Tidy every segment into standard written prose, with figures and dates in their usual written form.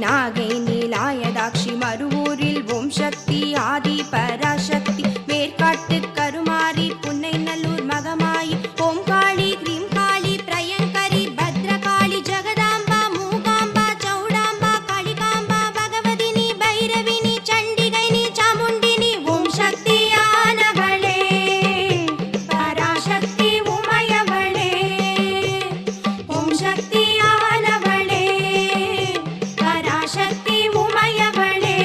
நாகை நீலாயதாட்சி மருவூரில் ஓம் சக்தி ஆதி பராசக்தி மேற்காட்டு கருமாரி புன்னை நல்லூர் மகமாயி ஓம் காளி கிரீம் காளி பிரயங்கரி பத்ரகாளி ஜெகதாம்பா மூகாம்பா சௌடாம்பா காளிகாம்பா பகவதினி பைரவினி சண்டிகைனி சாமுண்டினி ஓம் சக்தியானவளே பராசக்தி உமையவளே ஓம் சக்தியானவளே பராசக்தி உமையவளே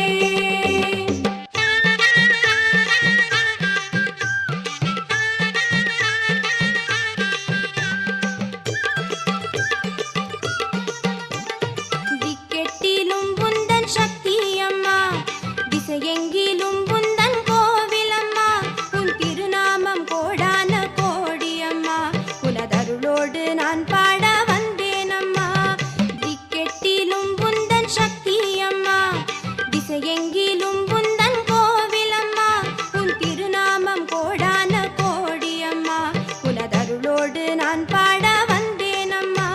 திக்கெட்டிலும் புந்தன் சக்தி அம்மா திசையெங்கிலும் புந்தன் கோவிலம்மா உன் திருநாமம் கோடான கோடி அம்மா உனதருளோடு நான் பாட வந்தேனம்மா திக்கெட்டிலும் புந்தன் சக்தி அம்மா திசையெங்கிலும் புந்தன் கோவிலம்மா உன் திருநாமம் கோடான கோடி அம்மா உனதருளோடு நான் பாட வந்தேனம்மா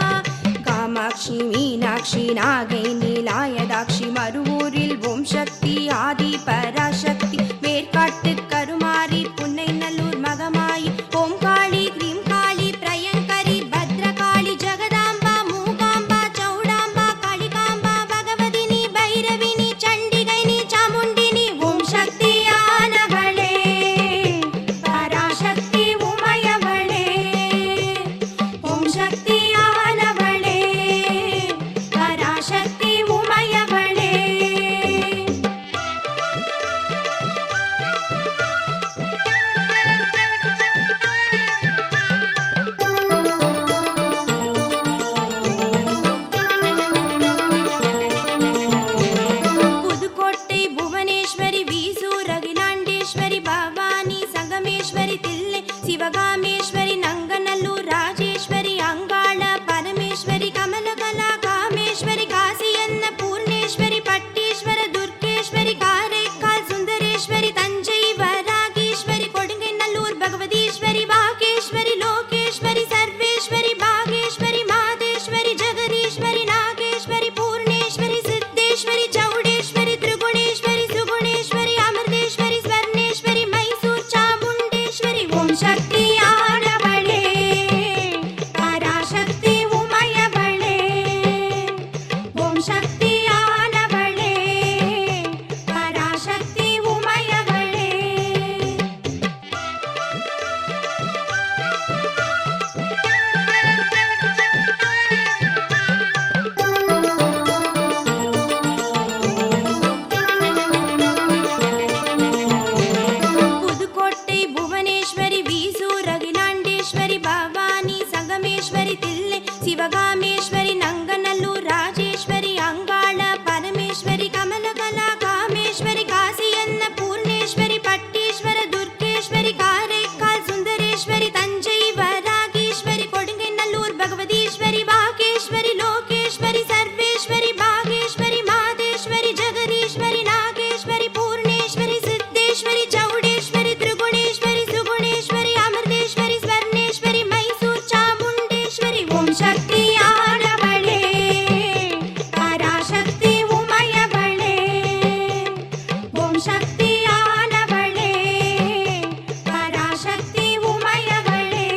காமாட்சி மீனாட்சி நாகை நீலாயதாட்சி மருவூரில் ஓம் சக்தி ஆதி பராசக்தி மேற்காட்டு கருமாரி புன்னை நல்லூர் மகமாயி ஓம் காளி கிரீம் காளி பிரயங்கரி பத்ரகாளி ஜெகதாம்பா மூகாம்பா சௌடாம்பா காளிகாம்பா பகவதினி பைரவினி சண்டிகைனி சாமுண்டினி ஓம் சக்தியானவளே பராசக்தி உமையவளே ஓம் சக்தியானவளே பராசக்தி உமையவளே புதுக்கோட்டை புவனேஸ்வரி வீசூர் அகிலாண்டேஸ்வரி பவானி சங்கமேஸ்வரி தில்லை சிவகாமேஸ்வரி நங்கநல்லூர் ராஜேஸ்வரி அங்காள பரமேஸ்வரி கமலகலா காமேஸ்வரி காசியன்ன பூர்ணேஸ்வரி பட்டீஸ்வர துர்கேஸ்வரி காரைக்கால் சுந்தரேஸ்வரி தஞ்சை வராகீஸ்வரி கொடுங்கைநல்லூர் பகவதீஸ்வரி பாகேஸ்வரி லோகேஸ்வரி சர்வேஸ்வரி பாகேஸ்வரி மாதேஸ்வரி ஜெகதீஸ்வரி நாகேஸ்வரி பூர்ணேஸ்வரி சித்தேஸ்வரி சௌடேஸ்வரி திரிகுணேஸ்வரி சுகுணேஸ்வரி அமிர்தேஸ்வரி ஸ்வர்ணேஸ்வரி மைசூர் சாமுண்டேஸ்வரி ஓம் சக்தியானவளே பராசக்தி உமையவளே ஓம் சக்தியானவளே பராசக்தி உமையவளே புதுக்கோட்டை புவனேஸ்வரி வீசூர் அகிலாண்டேஸ்வரி பவானி சங்கமேஸ்வரி தில்லை சிவகாமேஸ்வரி நங்கநல்லூர் ராஜேஸ்வரி அங்காள பரமேஸ்வரி கமலகலா காமேஸ்வரி காசியன்ன பூர்ணேஸ்வரி பட்டீஸ்வர துர்கேஸ்வரி காரைக்கால் சுந்தரேஸ்வரி தஞ்சை வராகீஸ்வரி கொடுங்கைநல்லூர் பகவதீஸ்வரி பாகேஸ்வரி லோகேஸ்வரி சர்வேஸ்வரி பாகேஸ்வரி மாதேஸ்வரி ஜெகதீஸ்வரி நாகேஸ்வரி பூர்ணேஸ்வரி சித்தேஸ்வரி சௌடேஸ்வரி திரிகுணேஸ்வரி சுகுணேஸ்வரி அமிர்தேஸ்வரி ஸ்வர்ணேஸ்வரி மைசூர் சாமுண்டேஸ்வரி ஓம் சக்தியானவளே பராசக்தி உமையவளே ஓம் சக்தியானவளே பராசக்தி உமையவளே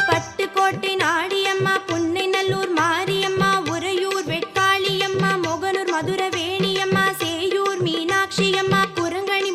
பட்டுக்கோட்டை நாடியம்மா புன்னைநல்லூர் மாரியம்மா உறையூர் வெட்காளியம்மா மொகனூர் மதுரவேணியம்மா சேயூர் மீனாட்சியம்மா குரங்கணி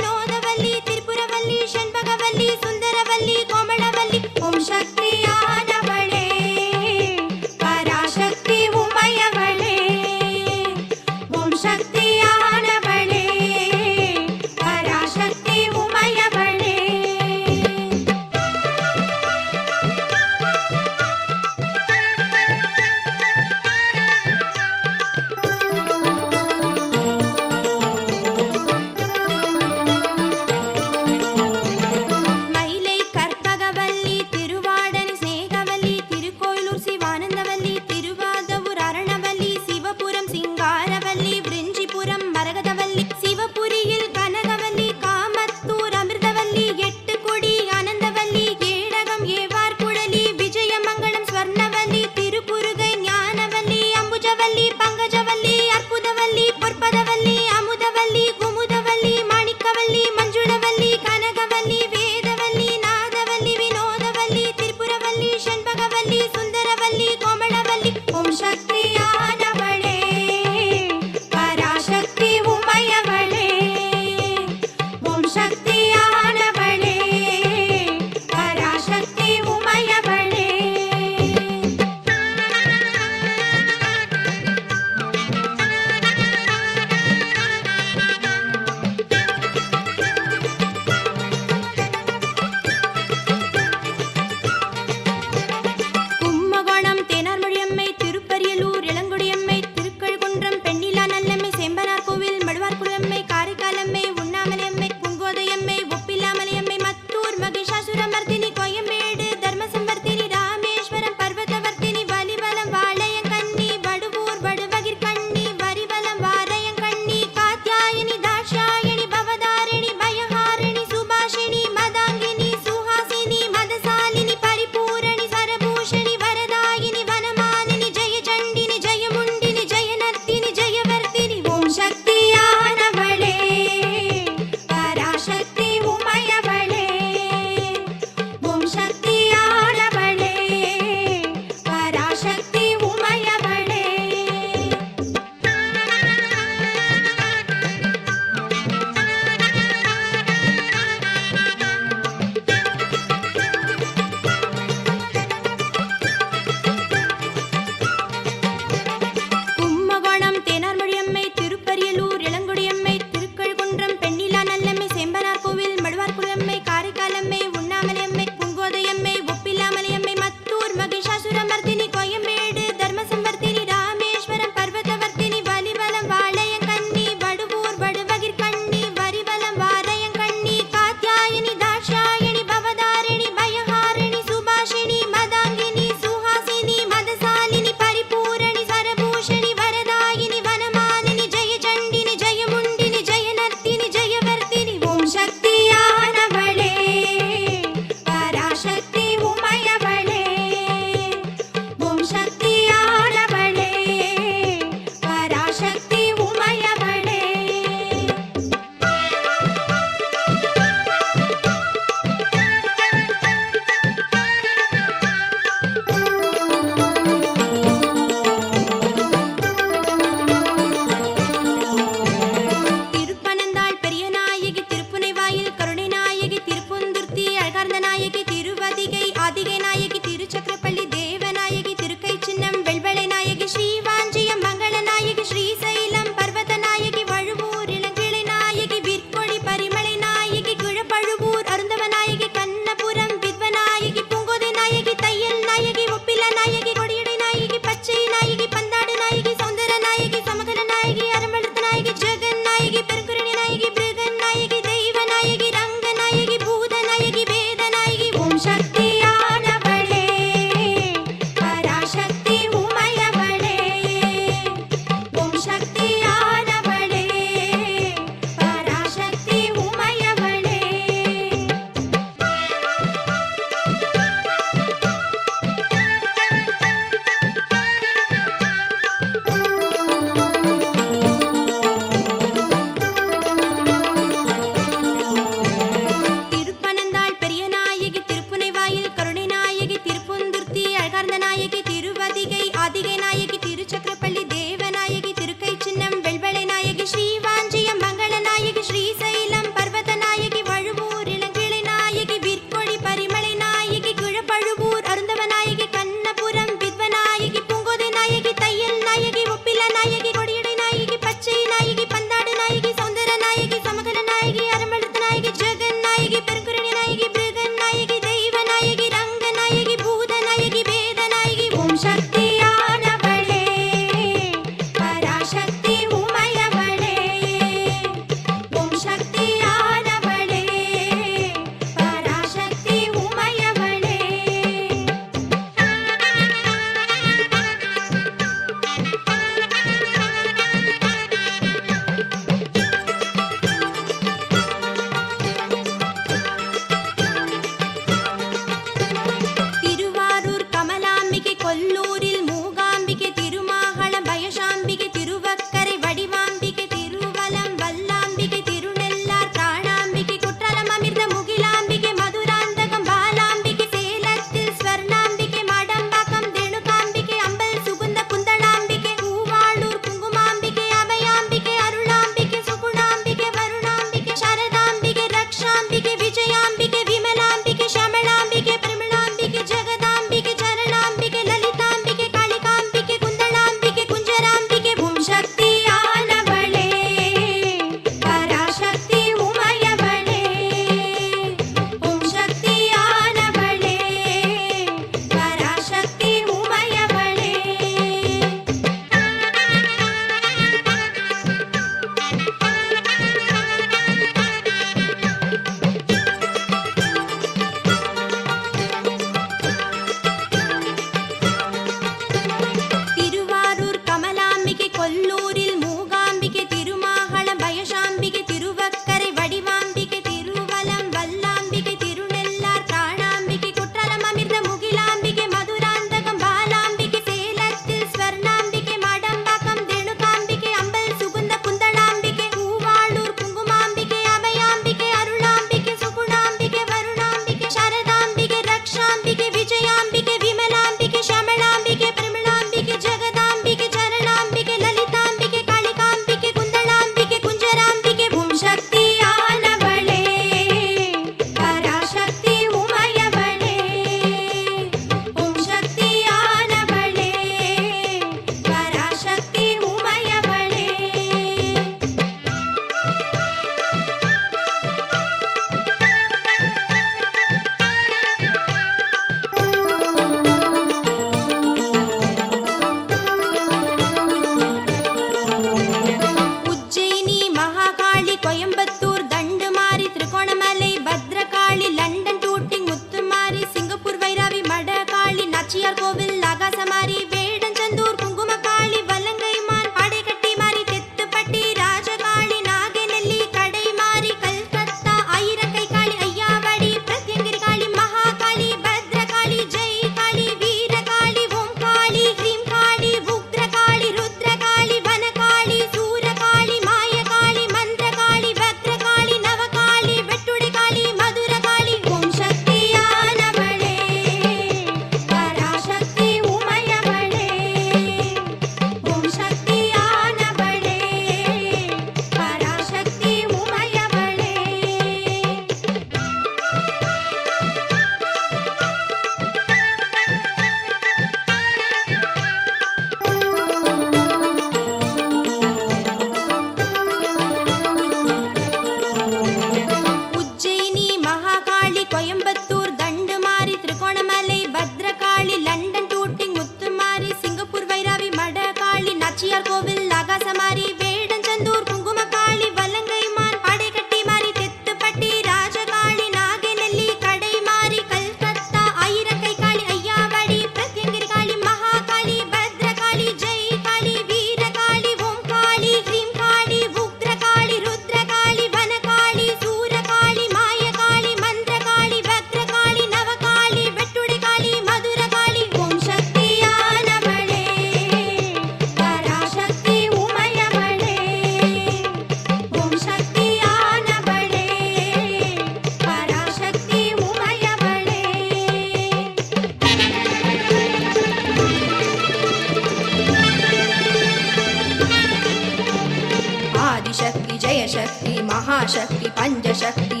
பஞ்சசக்தி.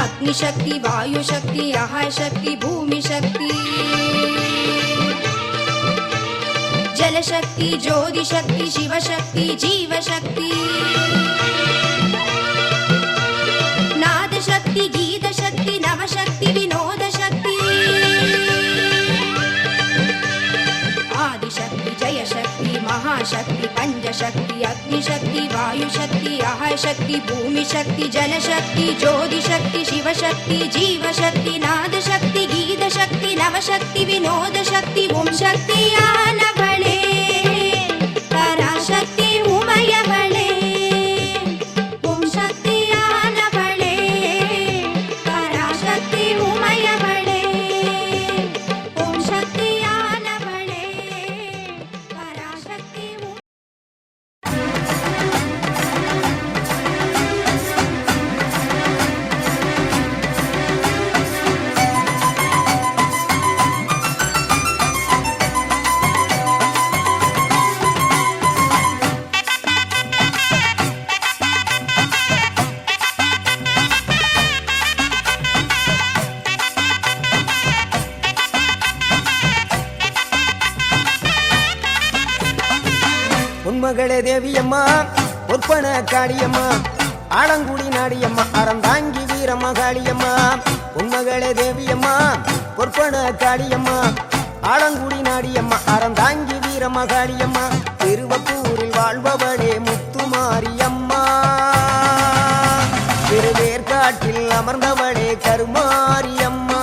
அக்னி சக்தி, வாயு சக்தி, ஆகாய சக்தி, பூமி சக்தி, ஜலசக்தி, ஜோதி சக்தி, சிவசக்தி, ஜீவசக்தி, நாதசக்தி, கீதசக்தி, நவசக்தி, வினோதசக்தி, ஆதிசக்தி, ஜெயசக்தி, மகாசக்தி, பஞ்சசக்தி, அக்னிசக்தி, வாயுசக்தி, ஆகாயசக்தி, பூமி சக்தி, ஜலசக்தி, ஜோதி சக்தி, சிவசக்தி, ஜீவசக்தி, நாதசக்தி, கீதசக்தி, நவசக்தி, வினோதசக்தி, ஓம் சக்தியானவளே பராசக்தி உமையவளே. ஓம் சக்தியானவளே பராசக்தி உமையவளே. ஓம் சக்தியானவளே பராசக்தி உன்மகளே தேவியம்மா, பொற்பன காளியம்மா, ஆலங்குடி நாடியம்மா, அறந்தாங்கி வீரம்மா காளியம்மா. உன்மகளே தேவியம்மா, பொற்பன காளியம்மா, ஆலங்குடி நாடியம்மா, அறந்தாங்கி வீரம்மா காளியம்மா. திருவப்பூரில் வாழ்பவளே முத்துமாரியம்மா, திருவேற்காட்டில் அமர்ந்தவளே கருமாரியம்மா.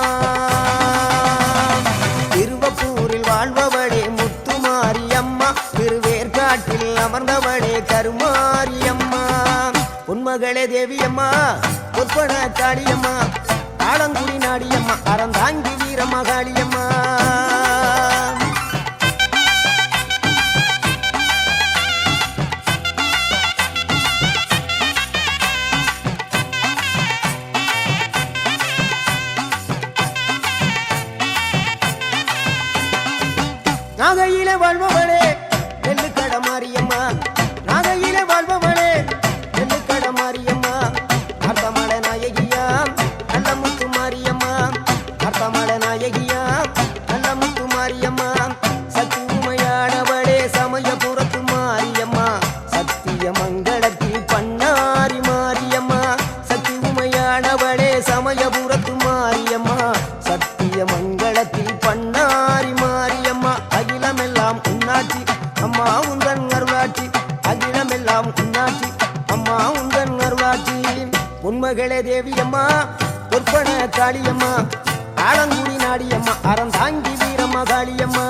திருவப்பூரில் வாழ்பவளே முத்துமாரியம்மா, திருவேற்காட்டில் அமர்ந்தவளே கருமாரியம்மா. உன்மகளே தேவியம்மா, பொற்பன காளியம்மா, ஆலங்குடி நாடியம்மா, அறந்தாங்கி வீரம்மா காளியம்மா. நாகையிலே வாழ்பவளே நெல்லுக்கட மாரியம்மா, நாகையிலே வாழ்பவளே நெல்லுக்கட மாரியம்மா. அர்த்தமல நாயகியா நல்ல முத்து மாரியம்மா, அர்த்தமல நாயகியா நல்ல முத்து மாரியம்மா. சக்தி உமையானவளே சமயபுரத்து மாரியம்மா, சத்திய மங்களத்தில் பண்ணாரி மாரியம்மா. சக்தி உமையானவளே சமயபுரத்து மாரியம்மா, சத்திய மங்களத்தில் பண்ணாரி மாரியம்மா. அகிலமெல்லாம் உன்னாட்சி அம்மா உந்தன் அருளாட்சி, அகிலமெல்லாம் உன்னாட்சி அம்மா உந்தன் அருளாட்சி. உன்மகளே தேவியம்மா, பொற்பன காளியம்மா, ஆலங்குடி நாடியம்மா, அறந்தாங்கி வீரம்மா காளியம்மா.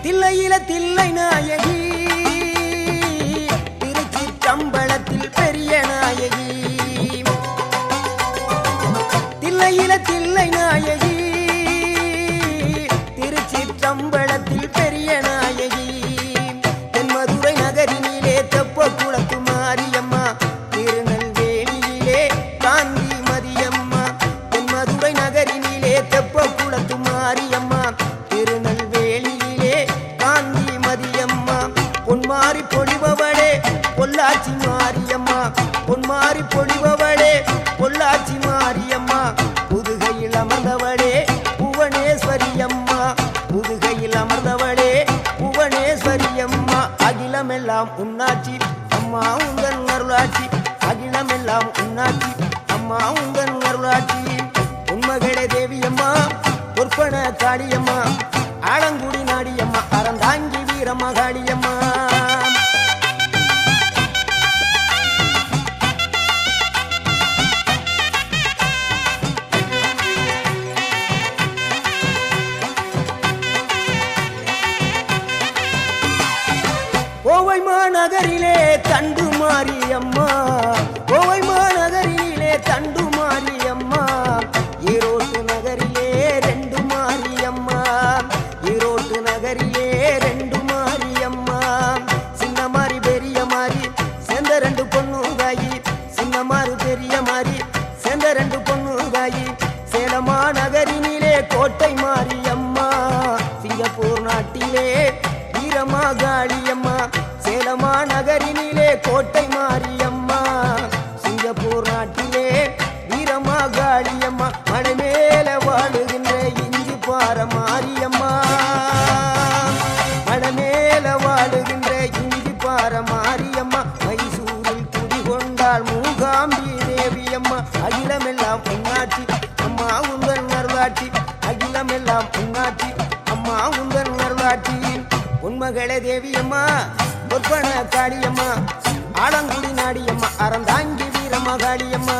தில்லையில தில்லை நாயகி, திருச்சிற்றம்பலத்தில் பெரிய நாயகி. தில்லையில தில்லை நாயகி, திருச்சிற்றம்பலத்தில் பெரிய நாயகி. தென்மதுரை நகரினிலே தெப்ப குளத்து மாரியம்மா, திருநெல்வேலியிலே காந்தி மதியம்மா. தென்மதுரை நகரினிலே தெப்ப குளத்து மாரியம்மா, திருநெல்வேலியிலே காந்தி மதியம்மா. பொன்மாரி பொழிபவளே பொள்ளாச்சி மாரியம்மா, பொன்மாரி பொழிபவளே பொள்ளாச்சி மாரியம்மா. புதுகையில் அமர்ந்தவளே புவனேஸ்வரியம்மா, புதுகையில் அமர்ந்தவளே புவனேஸ்வரியம்மா. அகிலமெல்லாம் உன்னாட்சி அம்மா உந்தன் அருளாட்சி, அகிலமெல்லாம் உன்னாட்சி அம்மா உந்தன் அருளாட்சி. உன்மகளே தேவியம்மா, பொற்பன காளியம்மா, ஆலங்குடி நாடியம்மா, அறந்தாங்கி வீரம்மா காளியம்மா. கோவை மாநகரிலே தண்டு மாரியம்மா, கோவை மாநகரிலே தண்டு மாரியம்மா. ஈரோட்டு நகரிலே ரெண்டு மாரியம்மா, ஈரோட்டு நகரிலே ரெண்டு மாரியம்மா. சின்ன மாரி பெரிய கோட்டை மாரியம்மா சிங்கப்பூர் நாட்டிலே வீரமாகாளியம்மா சேலமா நகரினிலே கோட்டை மாரியம்மா சிங்கப்பூர் நாட்டிலே வீரமாகாளியம்மா மலை மேல வாழுகின்ற இஞ்சி பார மாரியம்மா மலை மேல வாழுகின்ற இஞ்சி பார மாரியம்மா மைசூரில் குடிகொண்டாள் மூகாம்பி தேவியம்மா அகிலமெல்லாம் பொன்னாட்சி அம்மா உங்கள் நர்வாட்சி அகிலமெல்லாம் பொன்னாட்சி அம்மா உங்கள் நர்வாட்சி உன்மகளே தேவியம்மா பொற்பன காளியம்மா ஆலங்குடி நாடியம்மா அறந்தாங்கி வீரமகாளியம்மா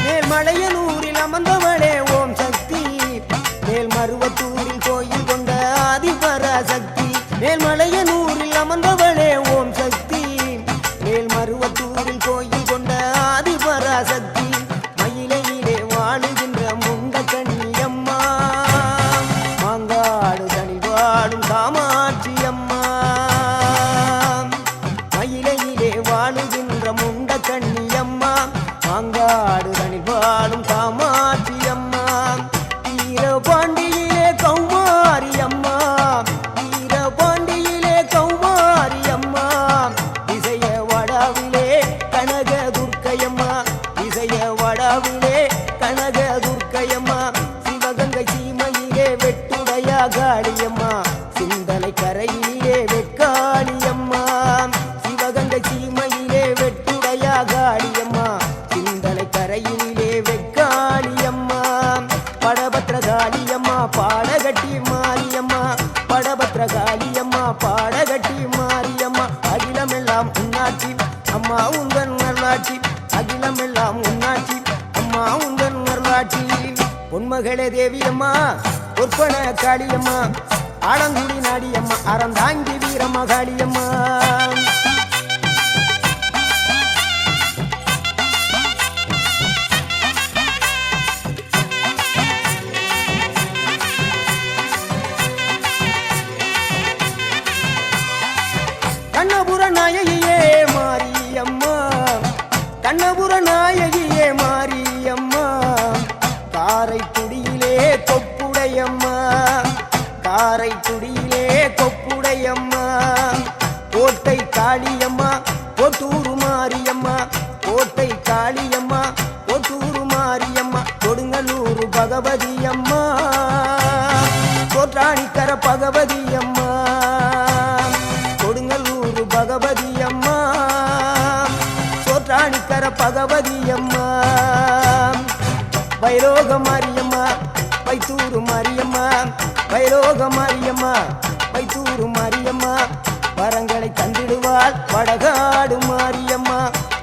மேல்மலையனூரில் அமர்ந்தவளே ஓம் சக்தி மேல்மருவத்தூரில் கோயில் கொண்ட ஆதிபராசக்தி மேல்மலையனூரில் அமர்ந்தவளே ஓம் சக்தி மேல்மருவத்தூரில் கோயில் கொண்ட ஆதிபராசக்தி மயிலையிலே வாழுகின்ற முண்ட கண்ணியம்மா மாங்காடு தனி வாழும் காமாட்சி அம்மா மயிலையிலே வாழுகின்ற முண்ட கண்ணியம்மா மாங்காடு தனி வாழும் காமாட்சி அம்மா வீரபாண்டியிலே கௌமாரி அம்மா வீரபாண்டியிலே கௌமாரி அம்மா இசைய வடாவிலே கனக துர்க்கையம்மா இசைய வடாவிலே கனக துர்க்கையம்மா சிவகங்கை சீமையிலே வெட்டுடையா காளியம்மா சிந்தலை கரையிலே வெக்காளியம்மா சிவகங்கை சீமையிலே வெட்டுடையா காளியம்மா சிந்தலை கரையிலே வெக்காளியம்மா படபத்ரகாளியம்மா பாடகட்டி மாரியம்மா படபத்ரகாளியம்மா பாடகட்டி மாரியம்மா அகிலமெல்லாம் உன்னாட்சி அம்மா உங்கள் நல்லாட்சி அகிலமெல்லாம் உன்னாட்சி அம்மா உங்கள் நல்லாட்சி பொன்மகளே தேவியம்மா பொற்பன காளியம்மா ஆலங்குடி நாடியம்மா அறந்தாங்கி வீரமகாளியம்மா கண்ணபுர நாயகியே மாரியம்மா கண்ணபுர நாயகியே மாரியம்மா காரைக்குடியிலே கொப்புடையம்மா காரைக்குடியிலே கொப்புடையம்மா கோட்டை காளியம்மா கோட்டூரு மாரியம்மா கோட்டை காளியம்மா கோட்டூரு மாரியம்மா கொடுங்கலூரு பகவதி அம்மா கோட்டாணிக்கர பகவதி அம்மா கொடுங்கலூரு பகவதி அம்மா சோற்றாணிக்கர பகவதி அம்மா வைரோக மாரியம்மா வைத்தூரு மாரியம்மா வைரோக மாரியம்மா வைத்தூரு மாரியம்மா வரங்களை தந்திடுவாள் வடகாடு மாரியம்மா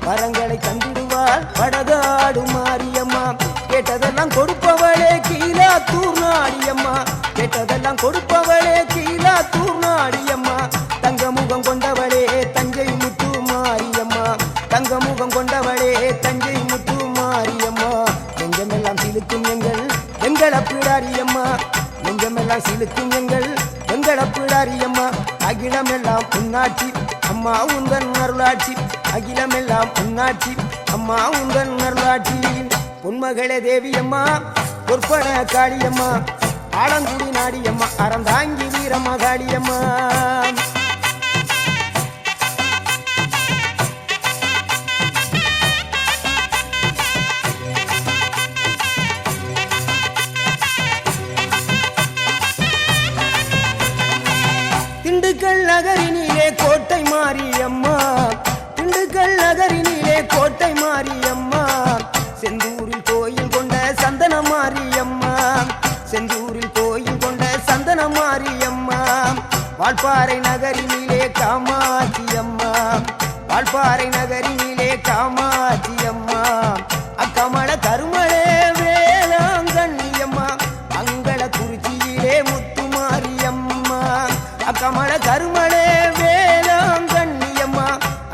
வரங்களை தந்திடுவாள் வடகாடு மாரியம்மா கேட்டதெல்லாம் கொடுப்பவளே கீழாத்தூர் நாடியம்மா கேட்டதெல்லாம் கொடுப்பவளே கீழாத்தூர் நாடியம்மா தங்க முகம் கொண்டவளே தஞ்சை முத்து மாரியம்மா தங்க முகம் கொண்டவளே தஞ்சை முத்து மாரியம்மா நெஞ்சமெல்லாம் சிலுக்கும் எங்கள் அப்பிடாரியம்மா நெஞ்சமெல்லாம் சிலுக்கும் எங்கள் அப்பிடாரியம்மா அகிலமெல்லாம் உன்னாட்சி அம்மா உங்கள் அருளாட்சி அகிலமெல்லாம் உன்னாட்சி அம்மா உங்கள் அருளாட்சி பொன்மகளே தேவியம்மா பொற்பன காளியம்மா ஆலங்குடி நாடியம்மா அறந்தாங்கி வீரமகாளியம்மா திண்டுக்கல் நகரினிலே கோட்டை மாரியம்மா திண்டுக்கல் நகரினிலே கோட்டை மாரியம்மா செந்தூரில் கோயில் கொண்ட சந்தன மாரியம்மா செந்தூரில் கோயில் கொண்ட சந்தன மாரியம்மா வால்பாறை நகரினிலே காமாட்சி அம்மா வால்பாறை நகரினிலே காமாட்சி அம்மா அக்கமல கருமளே வேளாங்கண்ணியம்மா அங்கள குறிச்சியிலே முத்துமாரியம்மா அக்கமல கருமளே வேளாங்கண்ணியம்மா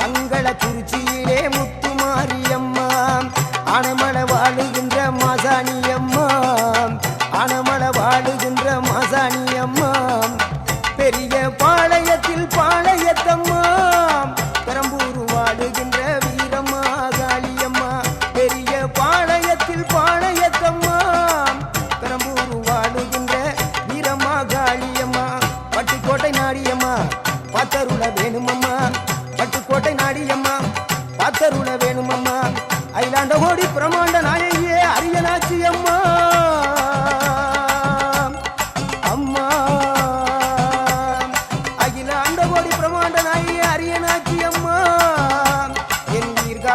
அங்கள குறிச்சியிலே முத்துமாரியம்மா ஆனமல வாழுகின்ற மாசாணியம்மா ஆனமல வாழுகின்ற மாச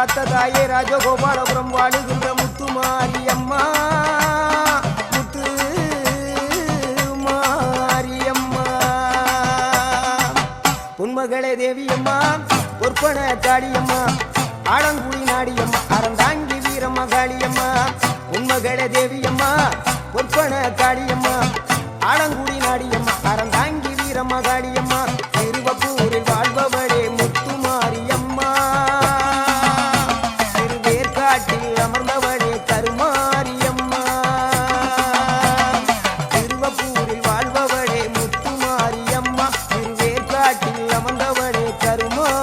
காத்த தாயே ராஜகோபாலபுரம் வாழுகின்ற முத்து மாரியம்மா முத்து மாரியம்மா பொன்மகளே தேவியம்மா பொற்பன காளியம்மா ஆலங்குடி நாடியம்மா அறந்தாங்கி வீரம்மா காளியம்மா பொன்மகளே தேவியம்மா பொற்பன காளியம்மா ஆலங்குடி நாடியம்மா அறந்தாங்கி வீரம்மா காளியம்மா திருவப்பூரில் வாழ்பவளே முத்து மாரியம்மா திருவேற்காட்டில் அமர்ந்தவளே கருமாரியம்மா திருவப்பூரில் வாழ்பவளே முத்து மாரியம்மா திருவேற்காட்டில் அமர்ந்தவளே கருமாரியம்மா.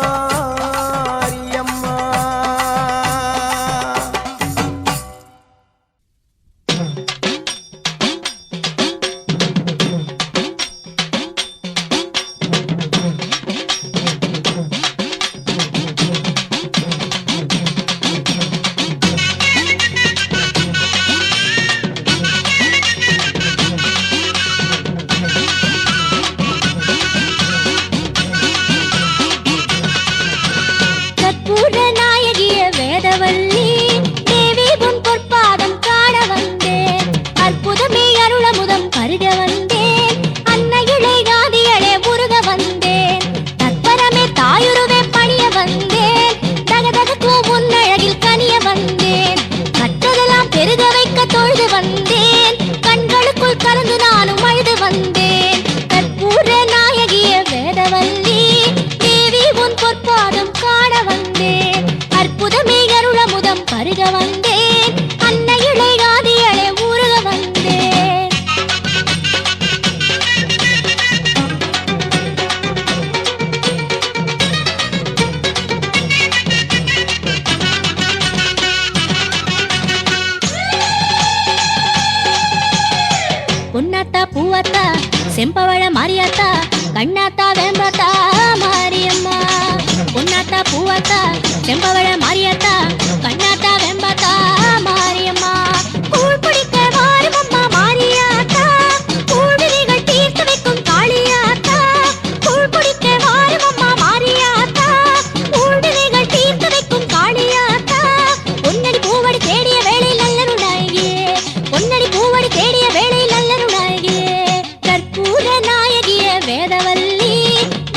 செம்பவள மாரியாத்தா கண்ணாத்தா வேம்பாத்தா மாரியம்மா பொன்னாத்தா பூவாத்தா செம்பவள மாரியாத்தா கண்ணாத்தா வேம்பாத்தா மாரியம்மா கூழ் குடிக்க வாருமம்மா மாரியாத்தா கூழ்விழிகள் தீர்த்து வைக்கும் காளியாத்தா கூழ் குடிக்க வாருமம்மா மாரியாத்தா கூழ்விழிகள் தீர்த்து வைக்கும் காளியாத்தா பொன்னடி பூவடி தேடிய வேளை நல்லருடாயே பொன்னடி பூவடி தேடிய வேளை நல்லருடாயே கற்பூர நாயகிய வேதவல்லி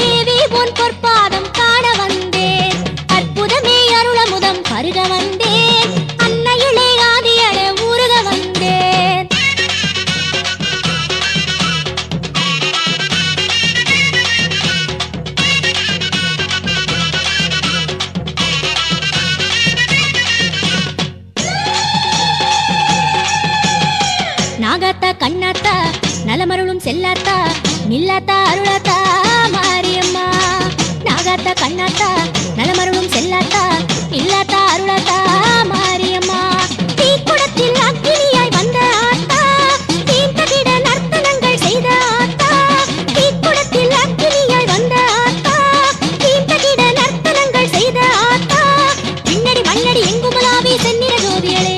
தேவி உன் பொற்பாதம் காண வந்தேன் அற்புதமே அருளமுதம் பருக வந்தேன் அன்னையிலே ஆதியள ஊருக வந்தேன் நாகாத்தா கண்ணாத்தா நலமருளும் செல்லாத்தா நில்லாத்தா அருளாத்தா மாரியம்மா நாகாத்தா கண்ணாத்தா நலமருளும் செல்லாத்தா நில்லாத்தா அருளாத்தா மாரியம்மா தீக்குடத்தில் அக்கினியாய் வந்த ஆத்தா தீர்த்தகிட நர்த்தனங்கள் செய்த ஆத்தா தீக்குடத்தில் அக்கினியாய் வந்த ஆத்தா தீர்த்தகிட நர்த்தனங்கள் செய்த ஆத்தா விண்ணடி மண்ணடி எங்குமுலாவிய செந்நிற ஜோதியளே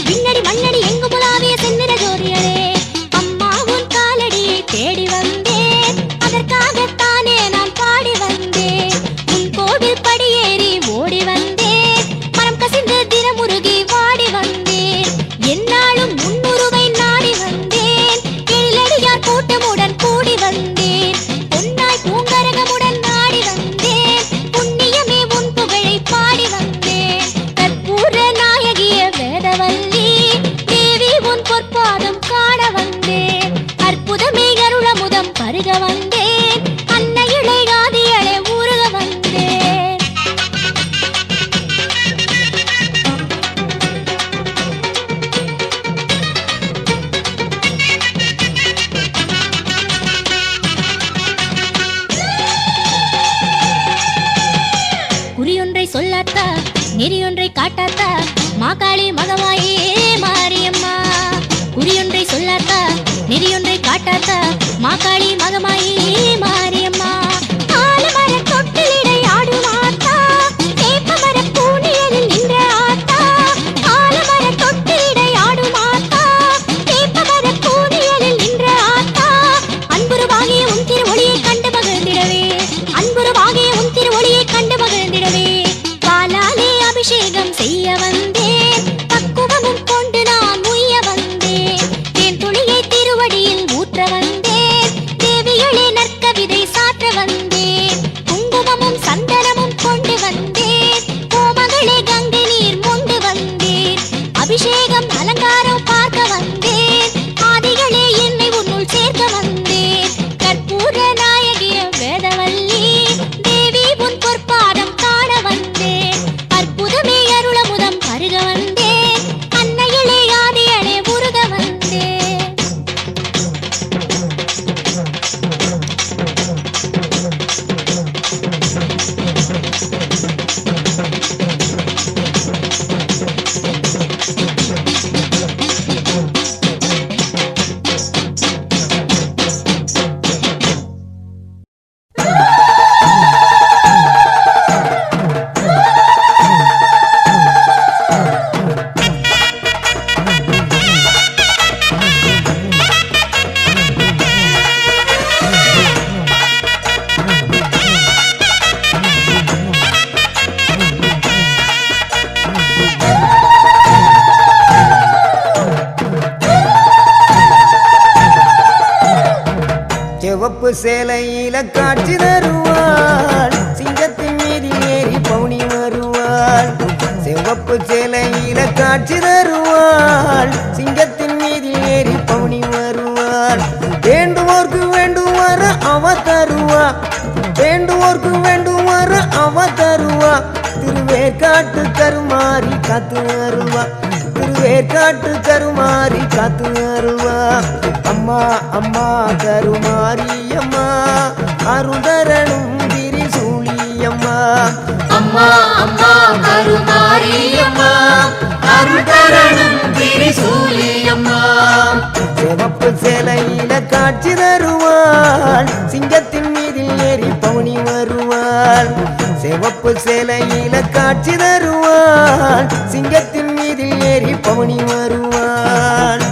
விண்ணடி மண்ணடி எங்குமுலாவிய செந்நிற ஜோதியளே அம்மா உன் காலடியை தேடி வந்தேன் அதற்காகத்தானே நான் பாடி வந்தேன் உன் கோவில் படியேறி ஓடி வந்தேன் மனம் கசிந்து தினமுருகி வாடி வந்தேன் என்னாலும் முன்னுருவை நாடி வந்தேன் எழிலடியார் கூட்டமுடன் கூடி வந்தேன் பொன்னாய் பூங்கரகமுடன் நாடி வந்தேன் புண்ணியமே உன் புகழை பாடி வந்தேன் கற்பூர நாயகிய வேதவல்லி தேவி உன் பொற்பாதம் காண வந்தேன் அற்புதமே அருளமுதம் பருக வந்தேன் அன்னையிலே ஆதியளே ஊருக வந்தேன் குறியொன்றை சொல்லாத்தா நெறியொன்றை காட்டாத்தா மாகாளி மகமாயே மாரியம்மா குறியொன்றை சொல்லாத்தா நெறியொன்றை காட்டாத்தா மாகாளி மகமாயே மாரியம்மா ஆலமர தொட்டிலிடை ஆடும் ஆத்தா வேப்பமர பூநிழலில் நின்ற ஆத்தா ஆலமர தொட்டிலிடை ஆடும் ஆத்தா வேப்பமர பூநிழலில் நின்ற ஆத்தா அன்புருவாகிய உன் திருவொளியை கண்டு மகிழ்ந்திடவே அன்புருவாகிய உன் திருவொளியை கண்டு மகிழ்ந்திடவே பாலாலே அபிஷேகம் சிவப்பு சேலையில காட்சி தருவாள் சிங்கத்தின் மீதில் ஏறி பவுனி வருவாள் சிவப்பு சேலையில காட்சி தருவாள் சிங்கத்தின் மீதில் ஏறி பவுனி வருவாள் வேண்டுவோர்க்கு வேண்டும் வர அவ தருவா வேண்டுவோர்க்கு வேண்டும் வர அவ தருவா திருவேற்காட்டு கருமாறி காத்து வருவா திருவேற்காட்டு கருமாறி காத்து வருவா அம்மா அம்மா கருமாரி அம்மா அருதரணும் திரிசூலியம்மா அம்மா அம்மா கருமாரியம்மா அருள்தரணும் திரிசூலியம்மா சிவப்பு சேலையில காட்சி தருவாள் சிங்கத்தின் மீதில் ஏறி பவுனி வருவாள் சிவப்பு சேலையில காட்சி தருவாள் சிங்கத்தின் மீதில் ஏறி பவுனி வருவாள்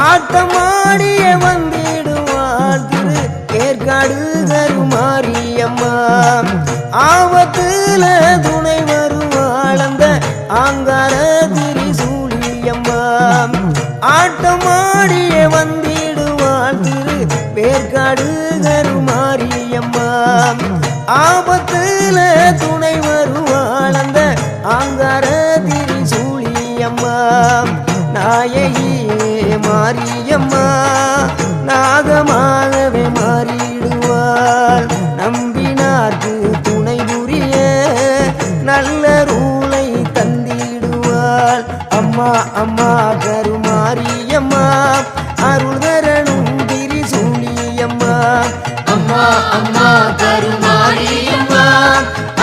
ஆட்டமாடிய வந்திடுவாள் திரு ஏற்காடு கருமாரியம்மா ஆபத்துல துணை வருவாள் அந்த ஆங்கார திரிசூலியம்மா ஆட்டமாடிய வந்திடுவாள் திரு வேற்காடு கருமாரியம்மா ஆபத்துல துணை வருவாள் அந்த ஆங்கார திரிசூலியம்மா நாயகியே மாரியம்மா நாகமாகவே மாறிடுவாள் நம்பினார்க்கு துணை புரிய நல்ல ரூலை தந்திடுவாள் அம்மா அம்மா கருமாரியம்மா அருள்தரணும் திரிசூலியம்மா அம்மா அம்மா கருமாரியம்மா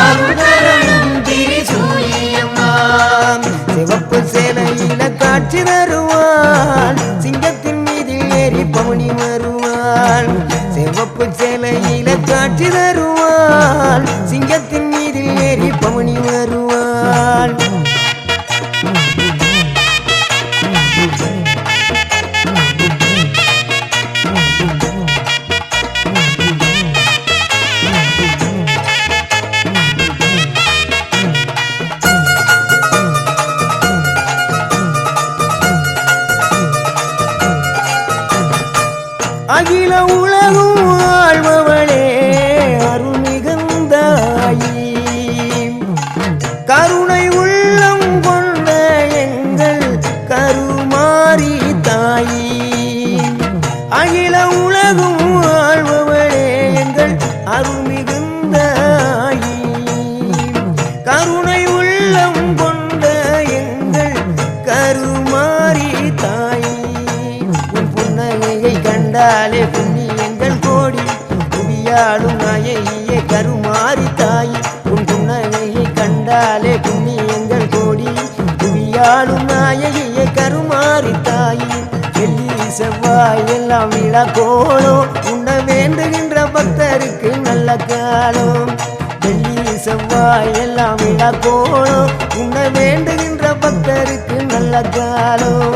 அருள்தரணும் திரிசூலியம்மா சிவப்பு சேலையில காட்சி தருவாள் சிங்கத்தின் மீதில் ஏறி பவுனி வருவாள் சிவப்பு சேலையில காட்சி தருவாள் சிங்கத்தின் மீதில் ஏறி பவுனி வருவாள் அகில உலகும் வாழ்பவளே அருள்மிகுந்தாயி கருணை உள்ளம் கொண்ட எங்கள் கருமாரி தாயி அகில உலகும் வாழ்பவளே எங்கள் அருள்மிகுந்தாயி கருணை உள்ளம் கொண்ட எங்கள் கருமாரி தாயி புன்னகையை கண்டாலே புண்ணியங்கள் கோடி புவியாடும் நாயகியே கருமாரி தாயி உன் புன்னகையை கண்டாலே புண்ணியங்கள் கோடி புவியாடும் நாயகியே கருமாரி தாயி வெள்ளி செவ்வாய் எல்லாம் விழா கோலம் உண்ண வேண்டுகின்ற பக்தருக்கு நல்ல காலம் வெள்ளி செவ்வாய் எல்லாம் விழா கோலம் உண்ண வேண்டுகின்ற பக்தருக்கு நல்ல காலம்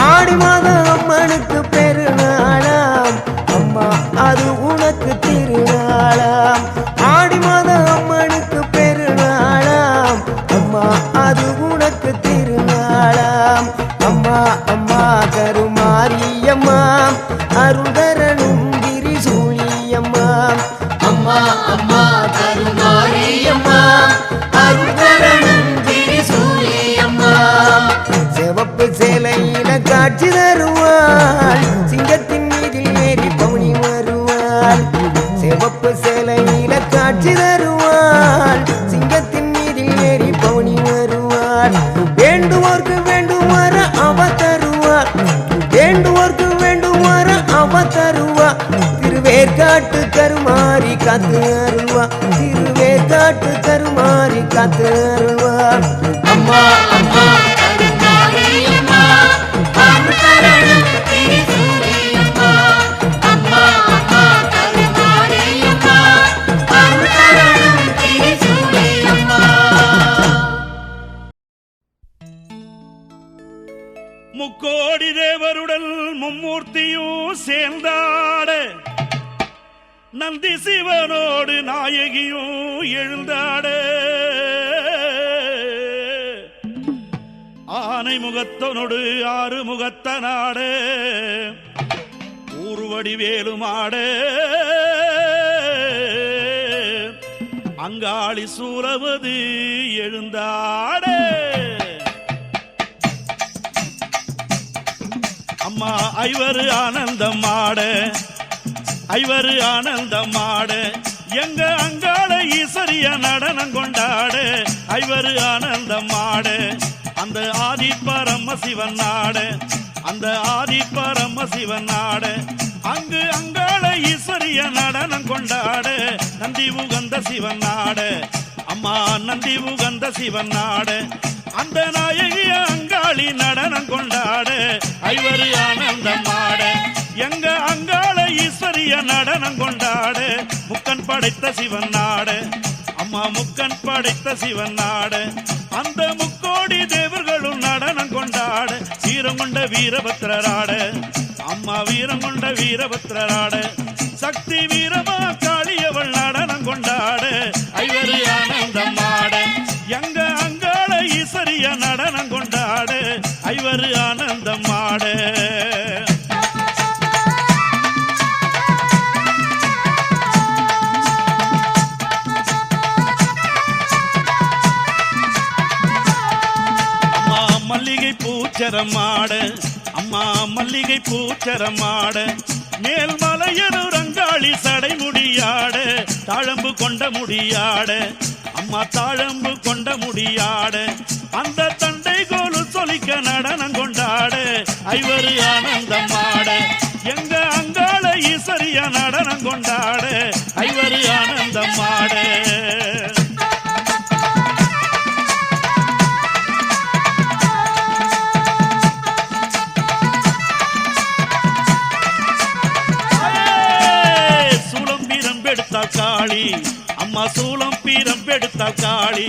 ஆடி மாதம் அம்மனுக்கு பெருநாளாம் அம்மா அது உனக்கு திருநாளாம் ஆடி மாதம் அம்மனுக்கு பெருநாளாம் அம்மா அது உனக்கு திருநாளாம் அம்மா அம்மா கருமாரியம்மா அருள்தரணும் திரிசூலியம்மா அம்மா அம்மா கருமாரியம்மா அருள்தரணும் திரிசூலியம்மா சிவப்பு சேலையில காட்சி தருவாள் சிங்கத்தின் மீதில் ஏறி பவுனி வருவாள் சிவப்பு சேலையில காட்சி தருவாள் சிங்கத்தின் மீதில் ஏறி பவுனி வருவாள் வேண்டுவோர்க்கு வேண்டும் வர அவ தருவாள் வேண்டுவோர்க்கு வேண்டும் வர அவ தருவா திருவேற்காட்டு கருமாரி காத்து அருள்வா திருவேற்காட்டு கருமாரி காத்து அருள்வா அம்மா அம்மா கருமாரியம்மா அருள்தரணும் திரிசூலியம்மா அம்மா அம்மா கருமாரியம்மா அருள்தரணும் திரிசூலியம்மா நந்தி சிவனோடு நாயகியும் எழுந்தாட ஆனை முகத்தனோடு ஆறு முகத்தனாட ஊர்வடி வேலுமாட அங்காளி சூரவது எழுந்தாட அம்மா ஐவரு ஆனந்தம் ஆட ஐவரு ஆனந்தம் ஆட எங்க அங்காள ஈஸ்வரிய நடனம் கொண்டாட ஐவரு ஆனந்தம் ஆட அந்த ஆதி பரமசிவன் நாட அந்த ஆதி பரமசிவன் நாட அங்கு அங்காள ஈஸ்வரிய நடனம் கொண்டாட நந்தி உகந்த சிவன் நாட அம்மா நந்தி உகந்த சிவன் நாட அந்த நாயகிய அங்காளி நடனம் கொண்டாட ஐவரு ஆனந்தம் ஆட எங்க அங்காள ஈஸ்வரிய நடனம் கொண்டாட முக்கன் படைத்த சிவன் நாட அம்மா முக்கன் படைத்த சிவன் நாட அந்த முக்கோடி தேவர்களும் நடனம் கொண்டாட வீரம் கொண்ட வீரபத்ரராட அம்மா வீரம் கொண்ட வீரபத்ரராட சக்தி வீரமா காளியவள் நடனம் கொண்டாட ஐவரு ஆனந்தம் ஆட எங்க அங்காள ஈஸ்வரிய நடனம் கொண்டாட ஐவரு ஆனந்தம் ஆட மல்லிகை பூச்சரமாட அம்மா மல்லிகை பூச்சரமாட மேல் மலையனூர் அங்காளி சடை முடியாட தாழம்பு கொண்ட முடியாட அம்மா தாழம்பு கொண்ட முடியாட அந்த தண்டை கோலு சொலிக்க நடனம் கொண்டாட ஐவரு ஆனந்தம் ஆட எங்க அங்காள ஈஸ்வரிய நடனம் கொண்டாட ஐவரு ஆனந்தம் ஆட காளி அம்மா சூளம் பீரம் பெடுத்தால் காளி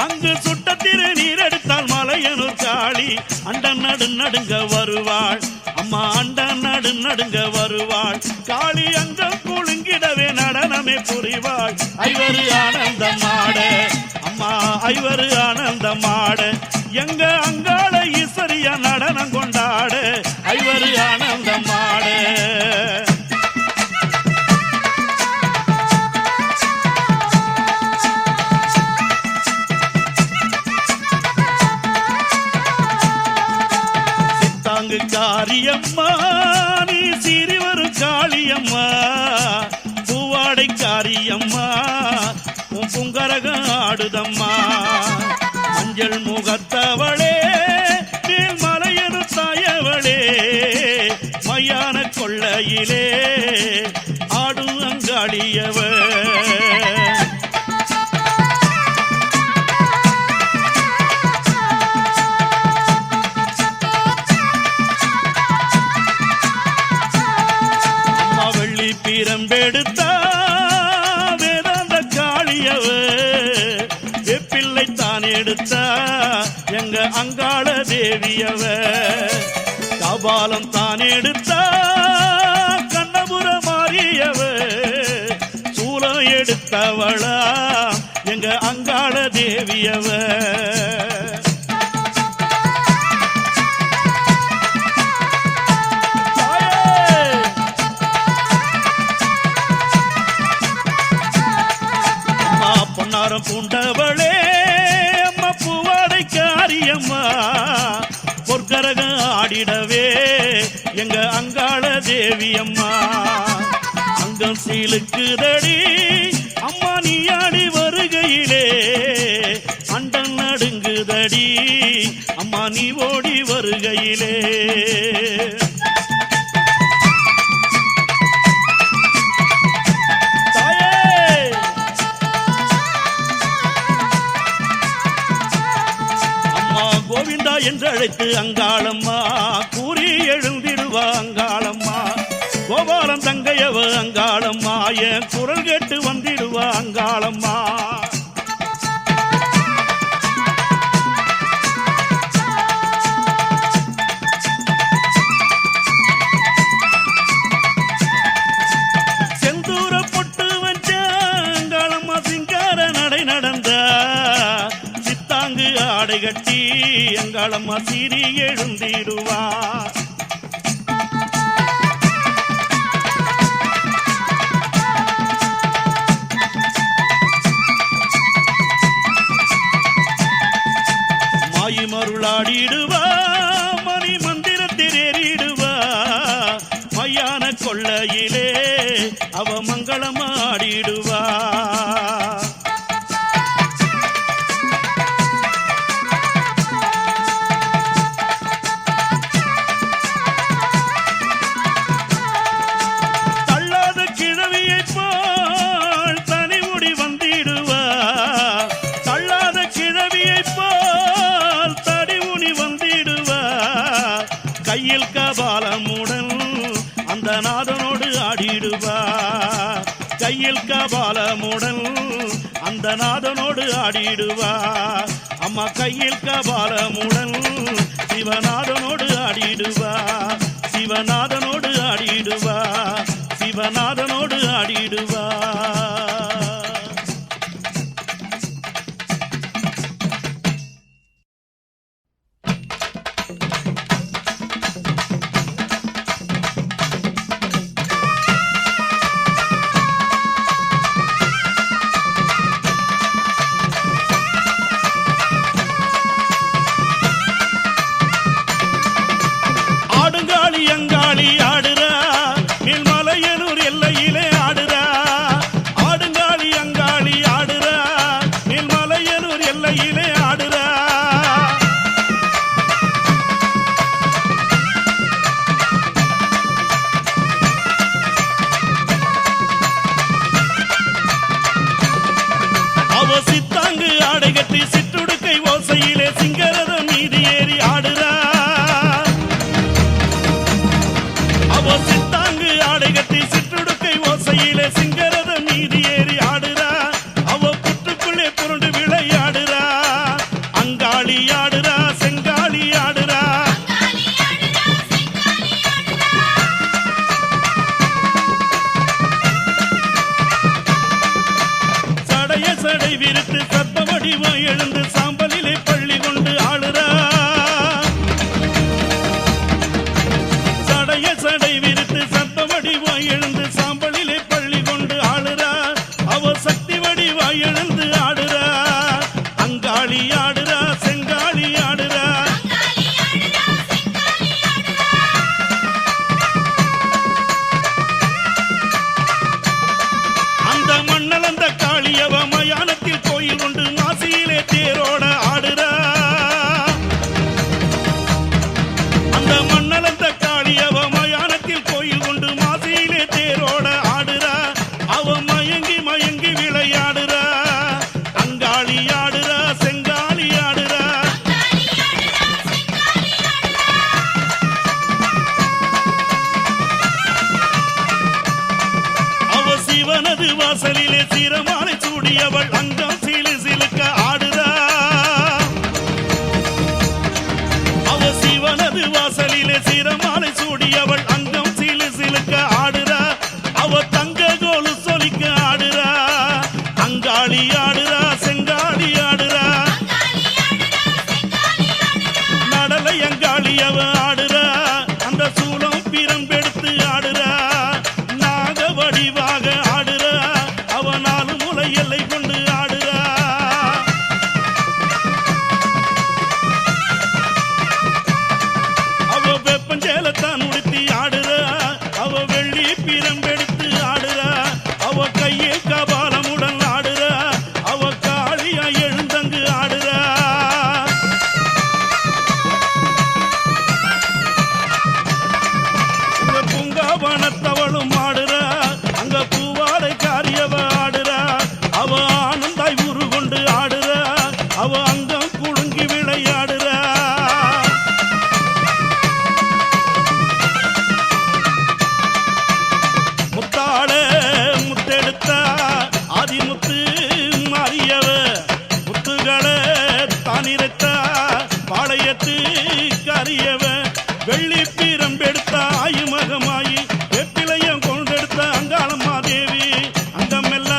அங்கு சுட்ட திருநீர் எடுத்தால் மலையனூர் காளி அண்ட நடு நடுங்க வருவாள் அம்மா அண்ட நடு நடுங்க வருவாள் காளி அங்கம் குலுங்கிடவே நடனமே புரிவாள் ஐவரு ஆனந்தம் ஆட அம்மா ஐவரு ஆனந்தம் ஆட எங்க அங்காள ஈஸ்வரிய நடனம் கொண்டாட ஐவரு ஆனந்தம் ஆட காரியம்மா நீ சிறிவரும் காளியம்மா பூவாடை காரியம்மா உன் புங்கரகம் ஆடுதம்மா மஞ்சள் முகத்தவளே மேல் மலையனு தாயவளே மையான கொள்ளையிலே ஆடும் அங்காளியவ பீரம்பெடுத்தா வேதாந்த காளியவ வெப்பிள்ளை தான் எடுத்தா எங்க அங்காள தேவியவ கபாலம் தான் எடுத்தா கண்ணபுர மாறியவ சூலம் எடுத்தவளா எங்க அங்காள தேவியவ பூண்டவளே அம்மா பூவாடை காரியம்மா பொற்கரகம் ஆடிடவே எங்க அங்காள தேவி அம்மா அங்கம் சீலுக்குதடி அம்மா நீ ஆடி வருகையிலே அண்டம் நடுங்குதடி அம்மா நீ ஓடி வருகையிலே என்று அழைத்து அங்காளம்மா கூறி எழுந்திடுவா அங்காளம்மா கோபாலம் தங்கையவ அங்காளம்மா என் குரல் கேட்டு வந்திடுவா அங்காளம்மா செந்தூர பொட்டு கட்டி அங்காளம்மா சீறி எழுந்திடுவா. மாயி மருளாடிடுவா, மணி மந்திரத்தில் ஏறிடுவா, மையான கொள்ளையிலே அவ மங்களமாடிடுவா. தள்ளாத கிழவியை போல் தனிமுடி வந்திடுவா, தள்ளாத கிழவியை போல் தடிமுடி வந்திடுவா. கையில் கபாலமுடன் அந்த நாதனோடு ஆடிடுவா, கையில் கபாலமுடன் அந்த நாதனோடு ஆடிடுவா. அம்மா கையில் கபாலமுடன் சிவநாதனோடு ஆடிடுவா, சிவநாதனோடு ஆடிடுவா, சிவநாதனோடு ஆடிடுவா. ஆடுங்காளி அங்காளி ஆடுறா, மேல்மலையனூர் எல்லையிலே ஆடுறா. ஆடுங்காளி அங்காளி ஆடுறா, மேல்மலையனூர் எல்லையிலே ஆடுறா. அவ சித்தாங்கு ஆடை கட்டி சிற்றுடுக்கை ஓசையிலே சிங்கரதம் மீது ஏறி ஆடுறா. அவ சித்தாங்கு ஆடை கட்டி சிற்றுடுக்கை ஓசையிலே சிங்கரத மீதி ஏறி ஆடுறா. அவ புற்றுக்குள்ளே புரண்டு விளையாடுறா. அங்காளி ஆடுறா, செங்காளி ஆடுறா. சடைய சடை விரித்து சத்த வடிவம் எழுந்து சாம்பலிலே பள்ளி கொண்டு ஆடுறா. சடைய சடை விரித்து சத்த வடிவம் எழுந்து சாம்பலிலே பள்ளி கொண்டு ஆடுறா. அவ சக்தி வடிவாய் எழுந்து ஆடுறா. அங்காளி ஆடுறா, செங்காளி ஆடுறா. அந்த மண்ணளந்த காளியவ மயானத்தில் கோயில் கொண்டு மாசியிலே தேரோட ஆடுறா. அந்த மண்ணளந்த காளியவ மயானத்தில் கோயில் கொண்டு மாசியிலே தேரோட ஆடுறா. அவ மயங்கி மயங்கி விளையாடுறா. அங்காளி ஆடுறா, செங்காளி ஆடுறா. அவ சிவனது வாசலிலே சிரமாலை சூடியவள் அங்கம் சிலு சிலுக்க ஆடுறா. அவ சிவனது வாசலிலே சிரமாலை சூடியவள் அங்கம் சிலு சிலுக்க ஆடுறா. அவ தங்க கோலு சொலிக்க ஆடுறா. அங்காளி ஆடுறா, செங்காளி ஆடுறா. நடலை அங்காளி அவ ஆடுறா. அந்த சூலம் பிரம்பெடுத்து ஆடுறா. நாக வடிவாக ஆடுறா. அவ நாலு முலை எல்லை கொண்டு ஆடுறா. அவ வெப்பஞ்சேலத்தான் உடுத்தி ஆடுறா. அவ வெள்ளி பிரம்பெடுத்து ஆடுறா. அவ கையில் கபாலமுடன் ஆடுறா. அவ காளியா எழுந்தங்கு ஆடுறா. இந்த பூங்காவனத்தவளும் ஆடுறா. அங்க பூவாடை காரியவ ஆடுறா. அவ ஆனந்தாய் உரு கொண்டு ஆடுறா. அவ அங்கம் குலுங்கி விளையாடுறா. முத்தாட முத்தெடுத்தா ஆதிமுத்து மாறியவ. முத்துகளை தானிரத்தா பாளையத்து கரியவ. வெள்ளி பிரம்பெடுத்தா ஆயுமகமாயி வெப்பிலையம் கொண்டெடுத்த அங்காளம்மா தேவி. அங்கமெல்லாம்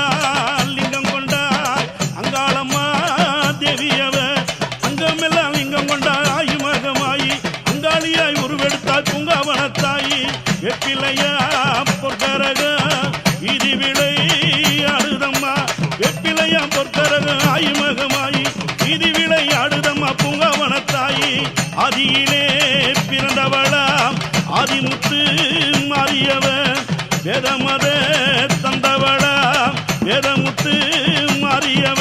விளையாடுதம்மா வெப்பிலையா பொற்கரகு ஆயுமகமாயி வீதி விளையாடுதம்மா பூங்காவனத்தாயி ஆதியிலே பிறந்தவளா ஆதிமுத்து மாறியவ வேதமத தந்தவளா வேதமுத்து மாறியவ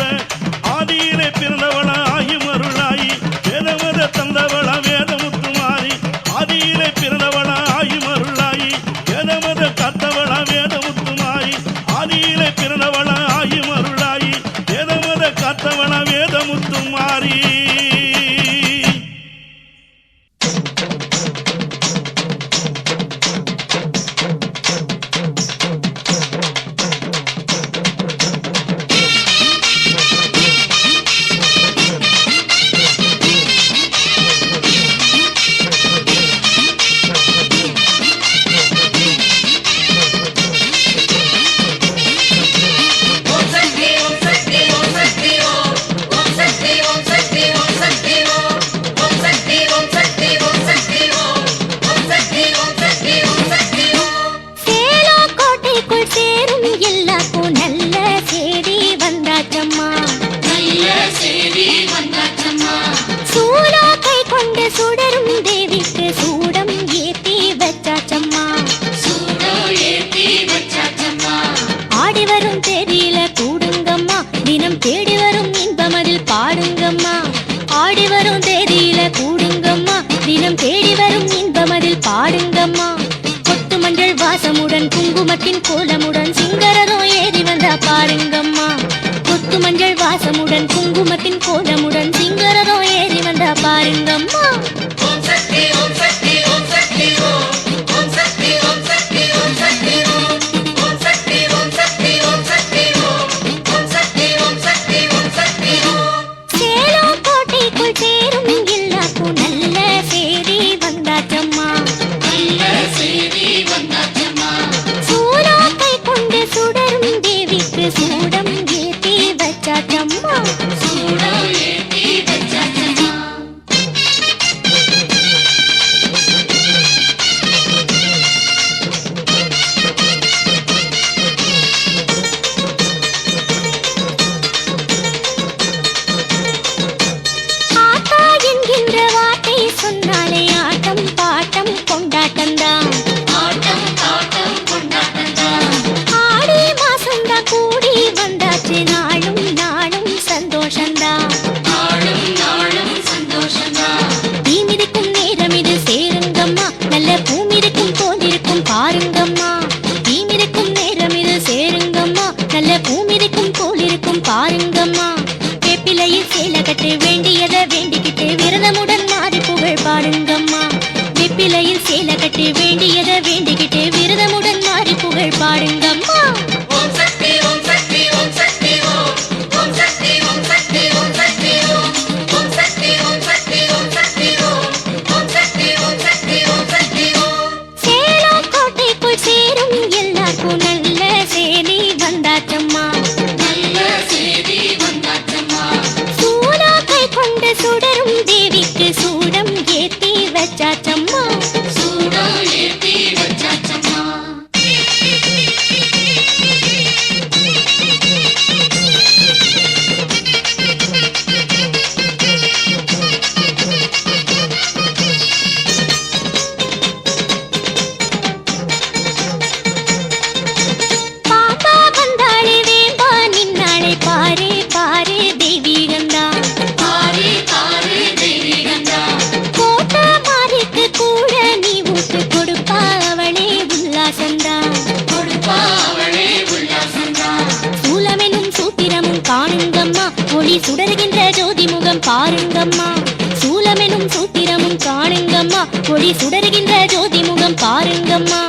ஆதியிலே பிறந்தவளா ஆயுமருளாயி வேதமத தந்தவளா வேதமுத்து மாறி ஆதியிலே பிறந்தவளா ஆயுமருளாயி வேதமத காத்தவளா வேதமுத்து மாறி ஆதியிலே பிறந்தவளா ஆயுமருளாயி வேதமத காத்தவளா வேதமுத்து மாறி குங்குமத்தின் கோலமுடன் சிங்கரதோ ஏறி வந்தா பாருங்கம்மா கொத்து மஞ்சள் வாசமுடன் குங்குமத்தின் கோலமுடன் சிங்கரதோ ஏறி வந்தா பாருங்கம்மா ஓம் சக்தி ஓம் சக்தி ஓம் சக்தி ஓம் ஓம் சக்தி ஓம் சக்தி ஓம் சக்தி ஓம் ஓம் சக்தி ஓம் சக்தி ஓம் சக்தி ஓம் ஓம் சக்தி ஓம் சக்தி ஓம் சக்தி ஓம் சேலம் கோட்டைக்குள் சேரும் எல்லாருக்கும் நல்ல சேரி வந்தாச்சம்மா நல்ல சேரி வந்தாச்சம்மா சூடாக்கை கொண்டு சுடரும் தேவிக்கு சூடம் ஏத்தி வச்சாச்சம்மா சூடம் ஏத்தி வச்சாச்சம்மா ஆத்தா என்கின்ற வார்த்தை சொன்னாலே ஆட்டம் பாட்டம் கொண்டாட்டம்தான் ஆட்டம் பாட்டம் கொண்டாட்டம்தான் ஆடி மாசம்தான் கூடி வந்தாச்சு நாளும் நாளும் சந்தோஷம்தான் நாளும் நாளும் சந்தோஷம்தான் தீ மிதிக்கும் நேரம் இது சேருங்கம்மா நல்ல பூ மிதிக்கும் போலிருக்கும் பாருங்கம்மா தீ மிதிக்கும் நேரம் இது சேருங்கம்மா நல்ல பூ மிதிக்கும் போலிருக்கும் பாருங்கம்மா வேப்பிலையில் சேலை கட்டு வேண்டியதை வேண்டிக்கிட்டு விரதமுடன் மாறி புகழ் பாடுங்கம்மா வேப்பிலையில் சேலை கட்டு வேண்டியதை வேண்டிக்கிட்டு விரதமுடன் மாறி புகழ் பாடுங்கம்மா ஓம் சக்தி ஓம் சக்தி ஓம் சக்தி ஓம் ஓம் சக்தி ஓம் சக்தி ஓம் சக்தி ஓம் ஓம் சக்தி ஓம் சக்தி ஓம் சக்தி ஓம் ஓம் சக்தி ஓம் சக்தி ஓம் சக்தி ஓம் சேலம் கோட்டைக்குள் சேரும் எல்லாருக்கும் நல்ல சேரி வந்தாச்சம்மா நல்ல சேதி வந்தாச்சம்மா சூடாக்கை கொண்டு சுடரும் தேவிக்கு சூடம் ஏத்தி வச்சாச்சம்மா சூடம் ஏத்தி வச்சாச்சம்மா பாப்பா வந்தாளே வேம்பா நின்னாளே பாரே பாரே தெய்வீகந்தா தாரே தாரே தெய்வீகந்தா கோட்டை மாறிக்கு கூட நீ ஊட்டு கொடுப்பா அவளே உல்லாசந்தா கொடுப்பா அவளே உல்லாசந்தா சூலமெனும் சூத்திரமும் காணுங்கம்மா ஒளி சுடர்கின்ற ஜோதி முகம் பாருங்கம்மா சூலமெனும் சூத்திரமும் காணுங்கம்மா ஒளி சுடர்கின்ற ஜோதி முகம் பாருங்கம்மா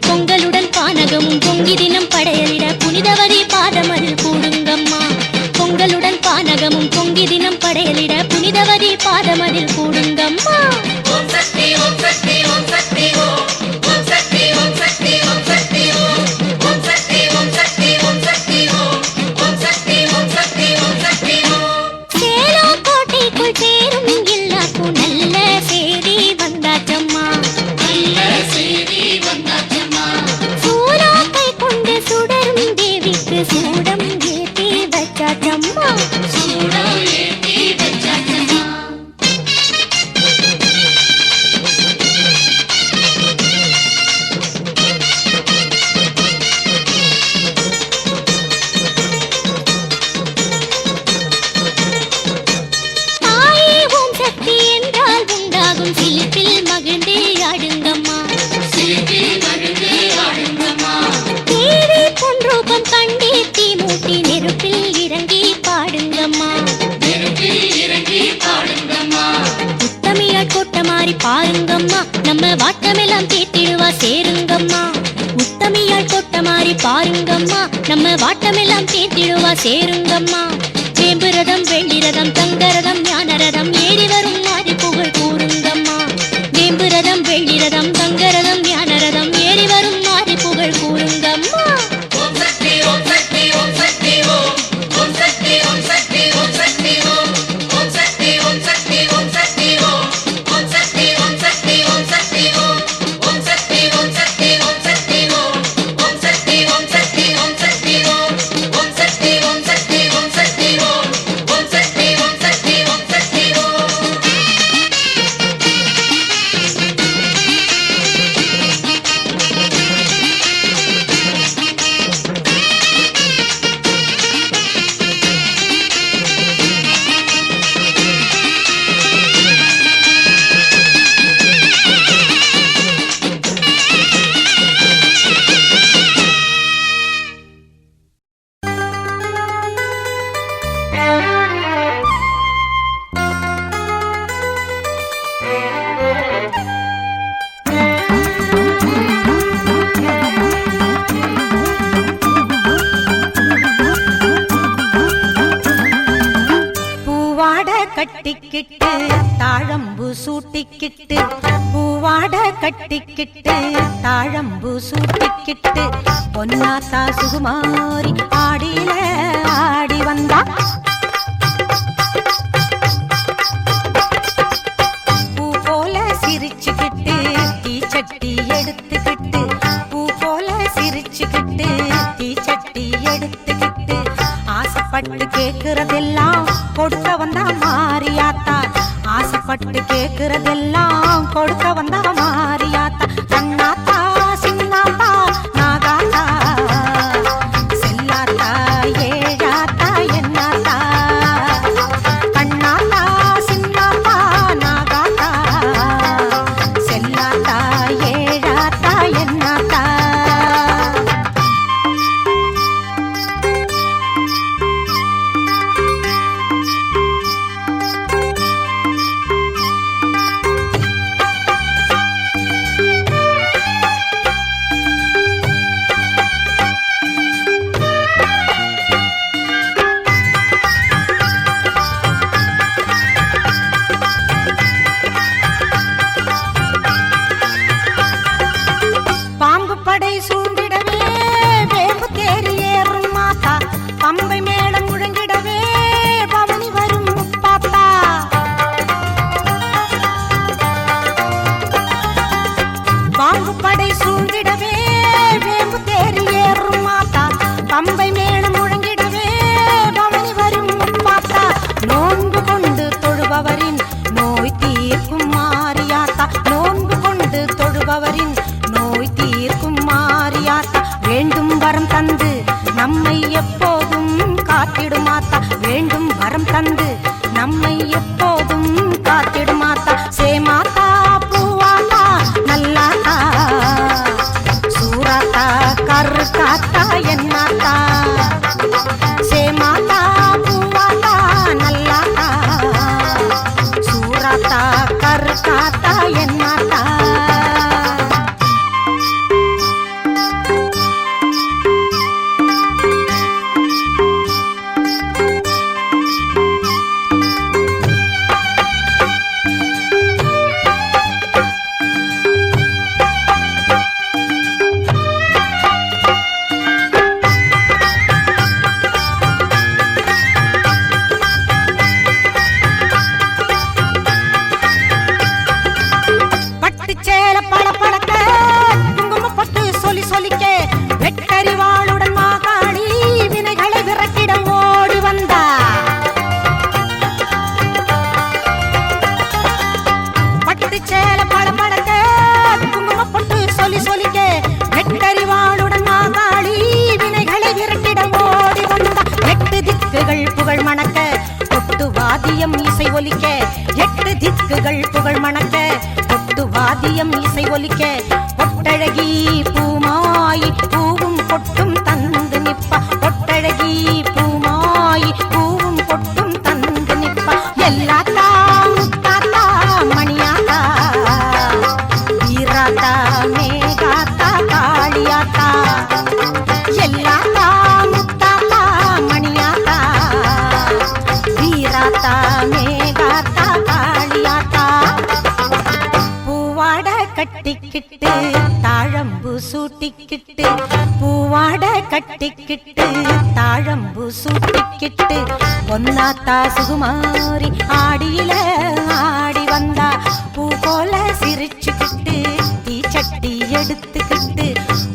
பொங்கலுடன் பானகமும் பொங்கி தினம் படையலிட புனிதவதி பாதமதில் கூடுங்கம்மா பொங்கலுடன் பானகமும் பொங்கி தினம் படையலிட புனிதவதி பாதமதில் கூடுங்கம்மா ஓம் சக்தி ஓம் சக்தி ஓம் சக்தி ஓம் ஓம் சக்தி ஓம் சக்தி ஓம் சக்தி ஓம் ஓம் சக்தி ஓம் சக்தி ஓம் சக்தி ஓம் ஓம் சக்தி ஓம் சக்தி ஓம் சக்தி ஓம் சேலம் கோட்டைக்குள் சேரும் எல்லாருக்கும் நல்ல சேரி வந்தாச்சம்மா நல்ல சேதி வந்தாச்சம்மா ஒரு சூடம் ஏத்தி வச்சாச்சம்மா. சூடம் ஏத்தி வச்சாச்சம்மா. தாயே ஓம் சக்தி என்றால் உண்டாகும் சிலிப்பில் மகிழ்ந்தே ஆடுங்கம்மா. சிரிப்பில் மகிழ்ந்து ஆடுங்கம்மா. தேவி பொன் ரூபம் கண்டே தீ மூட்டி நெருப்பில் இறங்கி பாடுங்கம்மா. நெருப்பில் இறங்கி பாடுங்கம்மா. உத்தமியால் கொட்ட மாறி பாருங்கம்மா. நம்ம வாட்டமெல்லாம் தீர்த்திடுவா சேருங்கம்மா. உத்தமியால் கொட்ட மாறி பாருங்கம்மா. நம்ம வாட்டமெல்லாம் தீர்த்திடுவா சேருங்கம்மா. வேம்புரதம் வெள்ளிரதம் தங்கரதம் ஞானரதம் ஏறி வரும் மாறி புகழ் கூறுங்கம்மா. வேம்புரதம் வெள்ளிரதம் தங்கரதம் ஞானரதம் ஏறி வரும் மாறி புகழ் கூறுங்கம்மா. ஓம் சக்தி ஓம் சக்தி ஓம் சக்தி ஓம். ஓம் சக்தி ஓம் சக்தி ஓம் சக்தி ஓம். ஓம் சக்தி ஓம் சக்தி ஓம் சக்தி ஓம். ஓம் சக்தி ஓம் சக்தி ஓம் சக்தி ஓம். ஓம் சக்தி ஓம் சக்தி ஓம் சக்தி ஓம். ஓம் சக்தி ஓம் சக்தி ஓம் சக்தி ஓம். ஓம் சக்தி ஓம் சக்தி ஓம் சக்தி ஓம். ஓம் சக்தி ஓம் சக்தி ஓம் சக்தி ஓம். பூவாட கட்டிக்கிட்டு தாழம்பு சூட்டிக்கிட்டு பூவாட கட்டிக்கிட்டு தாழம்பு சூட்டிக்கிட்டு பொன்னாத்தா சுகுமாரி ஆடியில ஆடி வந்தா. பூ போல சிரிச்சுக்கிட்டு தீச்சட்டி எடுத்துக்கிட்டு பூ போல சிரிச்சுக்கிட்டு தீச்சட்டி எடுத்துக்கிட்டு ஆசைப்பட்டு கேக்குறதெல்லாம் கொடுக்க வந்தா மாரியாத்தா. ஆசைப்பட்டு கேக்குறதெல்லாம் கொடுக்க வந்தா மாரியாத்தா. கண்ணாத்தா சின்னாத்தா நாகாத்தா செல்லாத்தா ஏழாத்தா என்னாத்தா. கண்ணாத்தா சின்னாத்தா நாகாத்தா செல்லாத்தா ஏழாத்தா என்னாத்தா. பாம்பு படை சூழ்ந்திடவே வேம்பு தேறி ஏறும் மாத்தா. பம்பை மேளம் முழங்கிடவே பவனி வரும் முப்பாத்தா. பாம்பு படை சூழ்ந்திடவே வேம்பு தேறி ஏறும் மாத்தா. பம்பை மேளம் முழங்கிடவே பவனி வரும் முப்பாத்தா. நோன்பு கொண்டு தொழுபவரின் நோய் தீர்க்கும் மாரியாத்தா. நோன்பு கொண்டு தொழுபவரின் நோய் தீர்க்கும் மாரியாத்தா. வேண்டும் வரம் தந்து நம்மை எப்போதும் காத்திடுமாத்தா. வேண்டும் வரம் தந்து நம்மை எப்போதும் காத்திடுமாத்தா. சேமாத்தா பூவாத்தா நல்லாத்தா சூராத்தா கருக்காத்தா என்னாத்தா. சேமாத்தா பூவாத்தா நல்லாத்தா சூராத்தா கருக்காத்தா என்னாத்தா. வாத்தியம் இசை ஒலிக்க 8 திக்குகள் புகழ் மணக்க கொட்டு வாத்தியம் இசை ஒலிக்க கொட்டழகி பூமாயி பூவும் பொட்டும் தந்து நிப்பா கொட்டழகி பூமாயி பூவும் பொட்டும் தந்து நிப்பா எல்லாத்தா முத்தாத்தா மணியாத்தா வீராத்தா மேகாத்தா காளியாத்தா எல்லாத்தா முத்தாத்தா மணியாத்தா வீராத்தா மேகாத்தா காளியாத்தா பூவாட கட்டிக்கிட்டு தாழம்பு சூட்டிக்கிட்டு பூவாட கட்டிக்கிட்டு தாழம்பு சூட்டிக்கிட்டு பொன்னாத்தா சுகுமாரி ஆடியில ஆடி வந்தா பூ போல சிரிச்சுக்கிட்டு தீச்சட்டி எடுத்துக்கிட்டு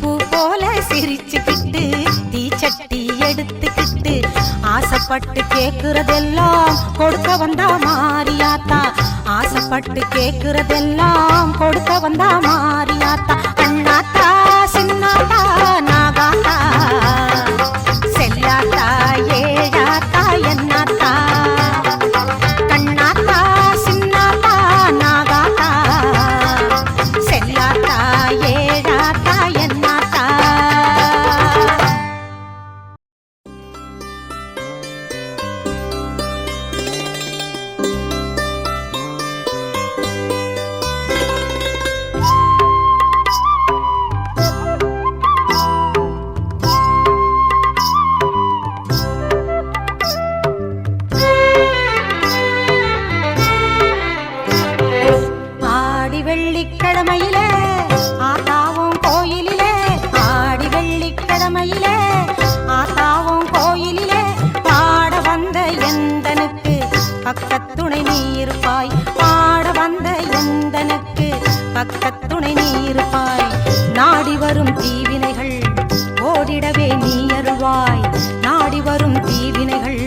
பூ போல சிரிச்சுக்கிட்டு தீச்சட்டி எடுத்துக்கிட்டு ஆசைப்பட்டு கேக்குறதெல்லாம் கொடுக்க வந்தா மாரியாத்தா ஆசைப்பட்டு கேக்குறதெல்லாம் கொடுக்க வந்தா மாரியாத்தா அண்ணாத்தா சின்னாத்தா நாகாத்தா செல்லாத்தா ஏழாத்தா என்னாத்தா கண்ணாத்தா சின்னாத்தா நாகாத்தா செல்லாத்தா ஏழாத்தா என்னாத்தா ஆடி வெள்ளிக்கிழமையிலே ஆத்தாவும் கோயிலிலே ஆடி வெள்ளிக்கிழமையிலே ஆத்தாவும் கோயிலிலே பாட வந்த எந்தனுக்கு பக்கத்துணை நீ இருப்பாய் பாட வந்த எந்தனுக்கு பக்கத்துணை நீ இருப்பாய் நாடி வரும் தீவினைகள் ஓடிடவே நீ அருள்வாய் நாடி வரும் தீவினைகள்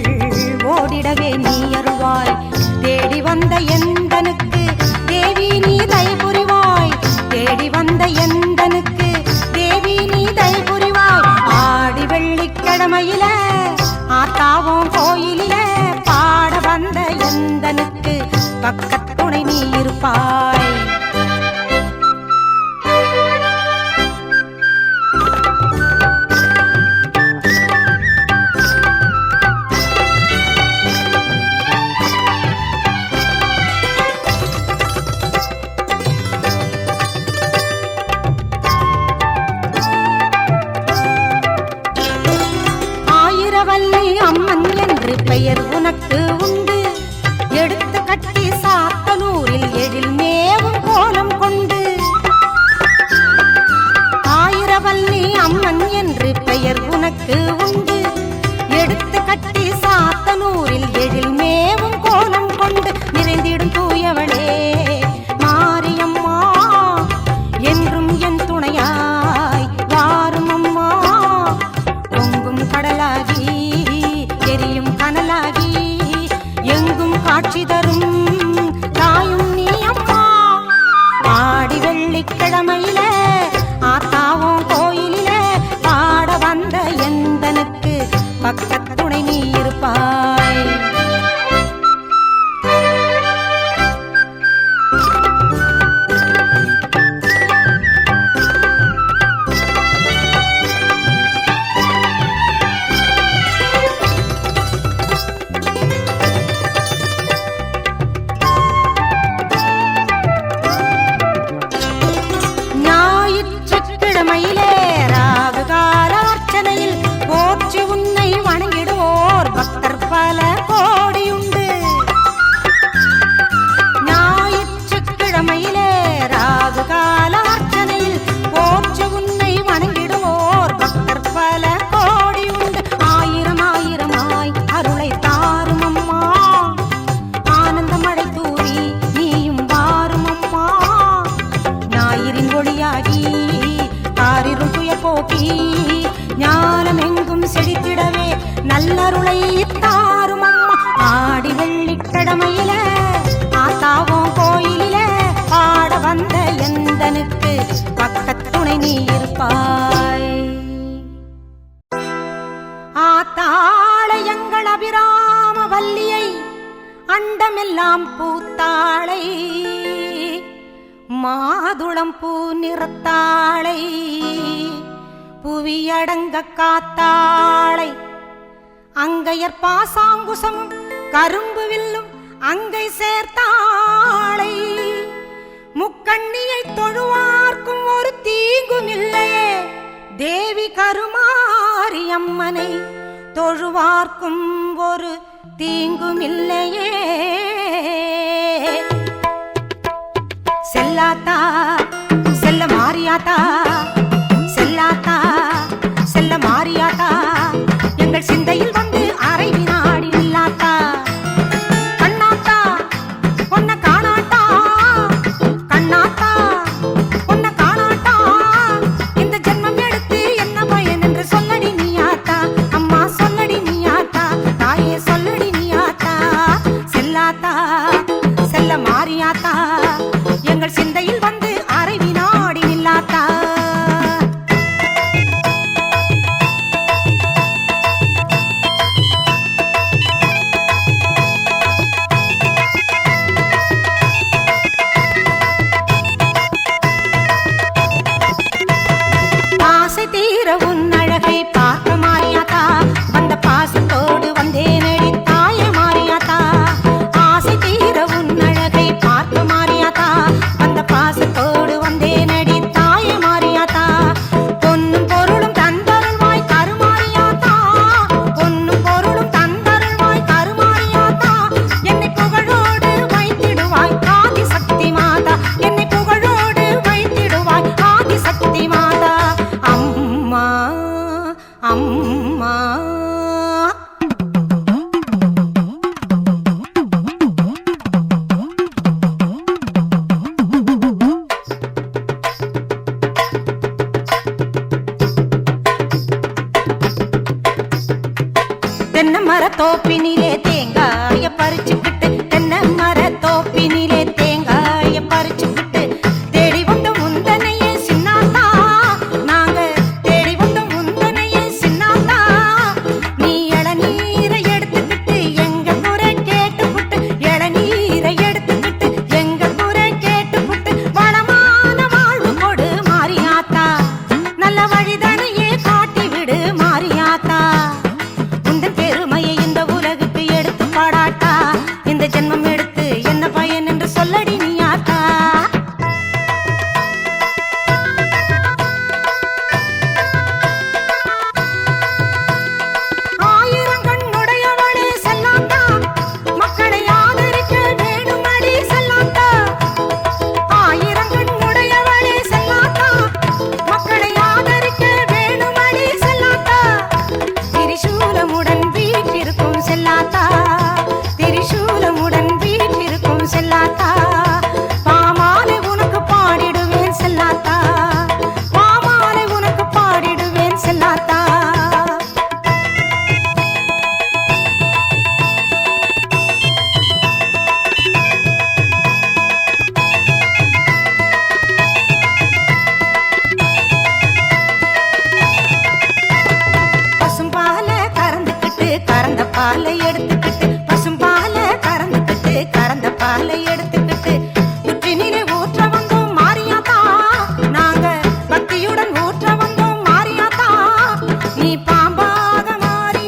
ஓடிடவே நீ அருள்வாய் தேடி வந்த எந்தனுக்கு தேவி நீ தயை புரிவாய் தேடி வந்த எந்தனுக்கு தேவி நீ தயை புரிவாய் ஆடி வெள்ளிக்கிழமையில ஆத்தாவும் கோயிலில பாட வந்த எந்தனுக்கு பக்கத்துணை நீ இருப்பாய் ஆயிரவல்லி அம்மன் என்று பெயர் உனக்கு உண்டு எடுத்து கட்டி சாத்தனூரில் எழில் மேவும் கோலம் கொண்டு ஆயிரவல்லி அம்மன் என்று பெயர் உனக்கு உண்டு எடுத்து கட்டி சாத்தனூரில் எழில் மேவும் கோலம் கொண்டு நிறைந்திடும் தூயவளே மாரியம்மா என்றும் என் துணையாய் வாரும் அம்மா பொங்கும் கடலாகி எரியும் கனலாகி எங்கும் காட்சி தரும் தாயும் நீ அம்மா ஆடி வெள்ளிக்கிழமையில ஆத்தாவும் கோயிலில பாட வந்த எந்தனுக்கு பக்கத்துணை நீ இருப்பாய் ஞாயிற்றுக்கிழமையிலே ராகு கால அர்ச்சனையில் போற்றி உன்னை வணங்கிடுவோர் பக்தர் பல கோடியுண்டு ஞாயிற்றுக்கிழமையிலே ராகு கால அர்ச்சனையில் போற்றி உன்னை வணங்கிடுவோர் பக்தர் பல கோடியுண்டு ஆயிரம் ஆயிரமாய் அருளை தாரும் அம்மா ஆனந்த மழை தூவி நீயும் வாரும் அம்மா ஞாயிறின் ஒளியாகி காரிருள் துய போக்கி ஞானம் எங்கும் செழித்திடவே நல்லருளை தாரும் அம்மா ஆடி வெள்ளிக்கிழமையில ஆத்தாவும் கோயிலில பாட வந்த எந்தனுக்கு பக்கத்துணை நீ இருப்பாய் ஆத்தாள எங்கள் அபிராம வல்லியை அண்ணா மனமெல்லாம் பூத்தாளை மாதுளம் பூ நிறத்தாளை புவியடங்க காத்தாளை அங்கையர் பாசாங்குசமும் கரும்பு வில்லும் அங்கை சேர்த்தாளை முக்கண்ணியை தொழுவார்க்கும் ஒரு தீங்கும் இல்லையே தேவி கருமாரி அம்மனை தொழுவார்க்கும் ஒரு தீங்கும் இல்லையே செல்லாத்தா செல்ல மாரியாத்தா செல்லாத்தா செல்ல மாரியாத்தா எங்கள் சிந்தையில் வந்து அரை வினாடி நில்லாத்தா கண்ணாத்தா பொன்ன காணாட்டா கண்ணாத்தா பொன்ன காணாட்டா இந்த ஜென்மம் எடுத்து என்ன பயன் என்று சொல்லடி நீயாத்தா அம்மா சொல்லடி நீயாத்தா தாயே சொல்லடி நீயாத்தா செல்லாத்தா செல்ல மாரியாத்தா எங்கள் சிந்தையில் வந்து அரை வினாடி நில்லாத்தா ஆசை தீர உன் அழகை பார்க்க மாரியாத்தா வந்த பாசத்தோடு வந்தேனடி தாய மாரியாத்தா ஆசை தீர உன் அழகை பார்க்க மாரியாத்தா வந்த பாசத்தோடு வந்தேனடி தாய மாரியாத்தா பொன்னும் பொருளும் தந்தருள்வாய் கருமாரியாத்தா பொன்னும் பொருளும் தந்தருள்வாய் கருமாரியாத்தா என்னை புகழோடு வைத்திடுவாய் ஆதி சக்தி மாதா என்னை புகழோடு வைத்திடுவாய் ஆதி சக்தி மாதா அம்மா அம்மா தென்னை மர தோப்பினிலே தேங்காய பறிச்சுக்கிட்டு தென்னை மர தோப்பினிலே தேங்காய பறிச்சுக்கிட்டு தேடி வந்த முந்தனையே சின்னாத்தா நாங்க தேடி வந்த முந்தனையே சின்னாத்தா நீ இளநீரை எடுத்துக்கிட்டு எங்க குறை கேட்டுக்கிட்டு இளநீரை எடுத்துக்கிட்டு எங்க குறை கேட்டுக்கிட்டு வளமான வாழ்வு கொடு மாரியாத்தா நல்ல வழிதனையே காட்டி விடு மாரியாத்தா உந்தன் பெருமையை இந்த உலகுக்கு எடுத்து பாடாட்டா இந்த ஜென்மம் எடுத்து என்ன பயன் என்று சொல்லடி நீயாத்தா ஆயிரம் கண்ணுடையவளே செல்லாத்தா மக்களை ஆதரிக்க வேணுமடி செல்லாத்தா ஆயிரம் கண்ணுடையவளே செல்லாத்தா மக்களை ஆதரிக்க வேணுமடி செல்லாத்தா திரிசூலமுடன் வீற்றிருக்கும் செல்லாத்தா திரிசூலமுடன் வீற்றிருக்கும் செல்லாத்தா பாமாலை உனக்கு பாடிடுவேன் செல்லாத்தா பாமாலை உனக்கு பாடிடுவேன் செல்லாத்தா பசும்பால கறந்துக்கிட்டு கறந்த பாலை எடுத்துக்கிட்டு பசும்பால கறந்துக்கிட்டு கறந்த பாலை எடுத்துக்கிட்டு புற்றினிலே ஊற்ற வந்தோம் மாரியாத்தா நாங்க பக்தியுடன் ஊற்ற வந்தோம் மாரியாத்தா நீ பாம்பாக மாறி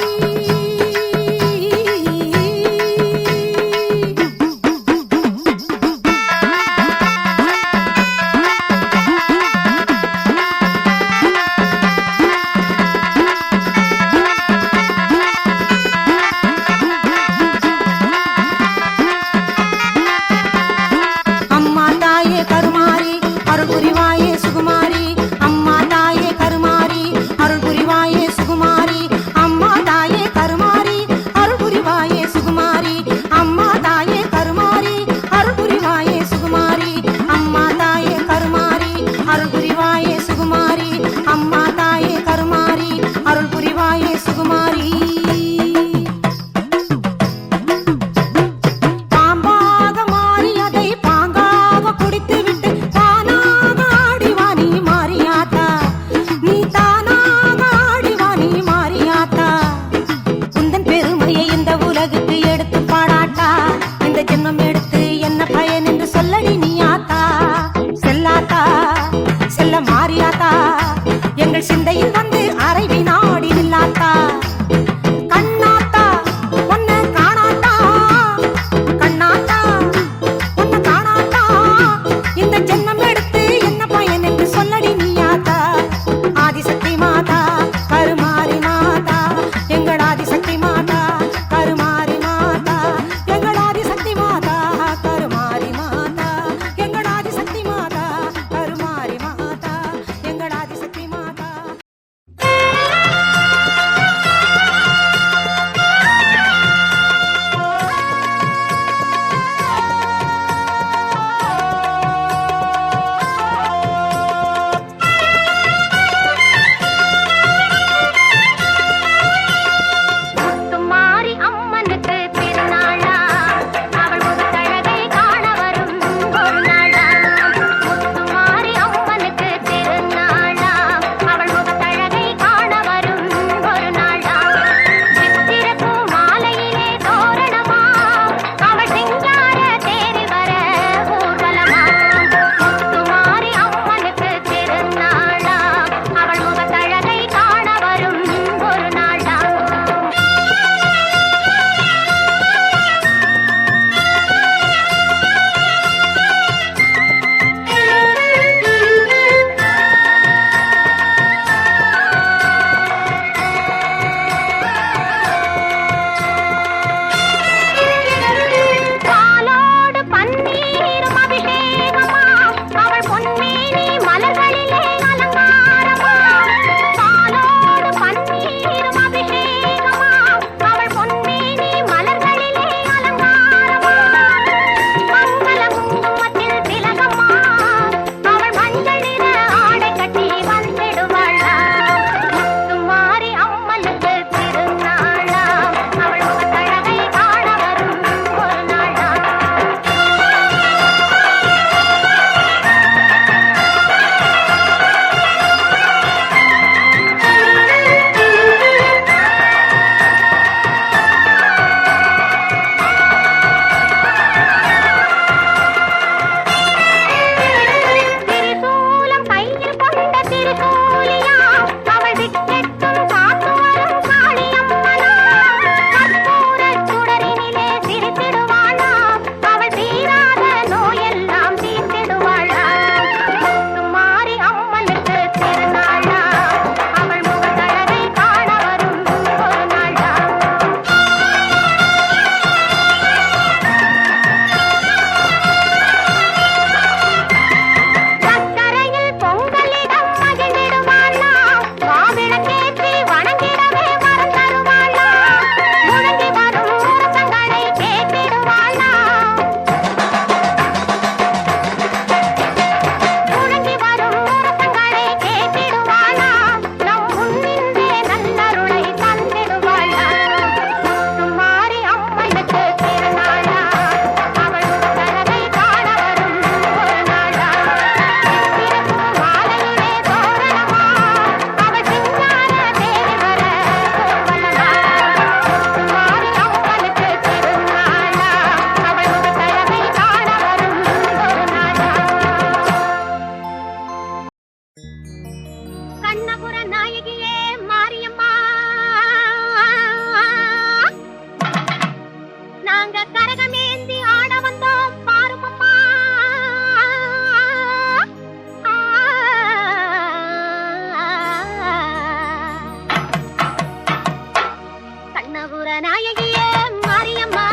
கண்ணபுர நாயகியே மாரியம்மா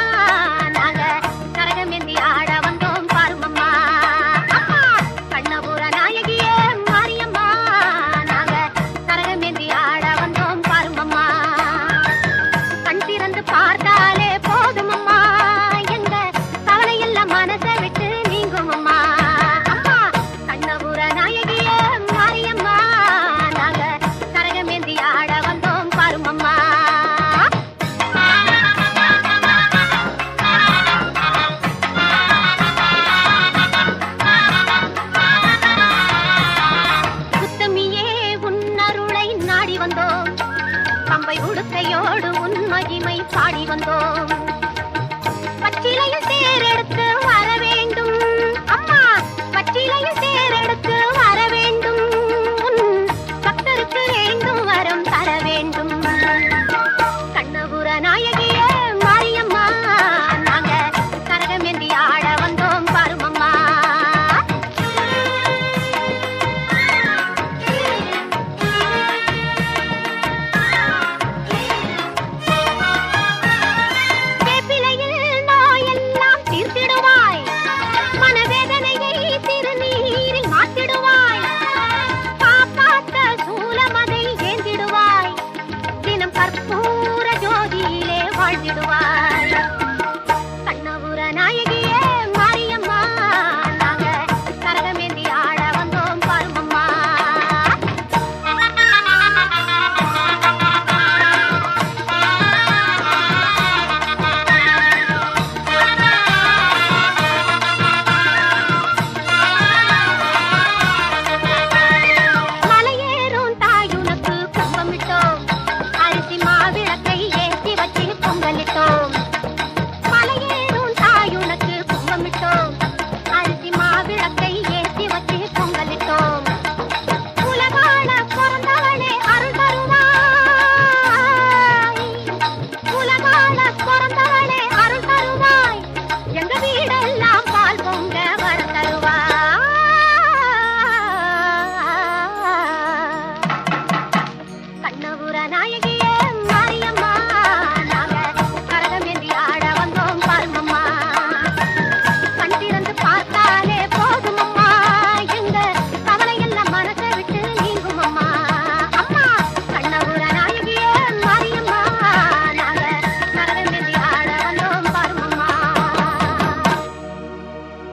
நாங்க கரகமேந்தி ஆட வந்தோம் பாருமம்மா அம்மா கண்ணபுர நாயகியே மாரியம்மா நாங்க கரகமேந்தி ஆட வந்தோம் பாருமம்மா கண் திறந்து பார்த்தாலே போதுமம்மா எங்க கவலையெல்லாம் மனசை விட்டு நீங்குமம்மா அம்மா கண்ணபுர நாயகியே மாரியம்மா நாங்க கரகமேந்தி ஆட வந்தோம் பாருமம்மா உத்தமியே உன் அருளை நாடி வந்தோம் பம்பை உடுக்கையோடு உன் மகிமை பாடி வந்தோம் பச்சிலையில் தேரெடுத்து வர வேண்டும் அம்மா பச்சிலையில் தேரெடுத்து வர வேண்டும் உன் பக்தருக்கு வேண்டும் வரம் தர வேண்டும் கண்ணபுர நாயகியே மாரியம்மா நாங்க கரகமேந்தி ஆட வந்தோம் பாருமம்மா வேப்பிலையில் நோயெல்லாம் தீர்த்திடுவாய் மனவேதனையை திருநீரில் மாற்றிடுவாய் காப்பாற்ற சூலமதை ஏந்திடுவாய் தினம் கற்பூர ஜோதியிலே வாழ்ந்திடுவாய்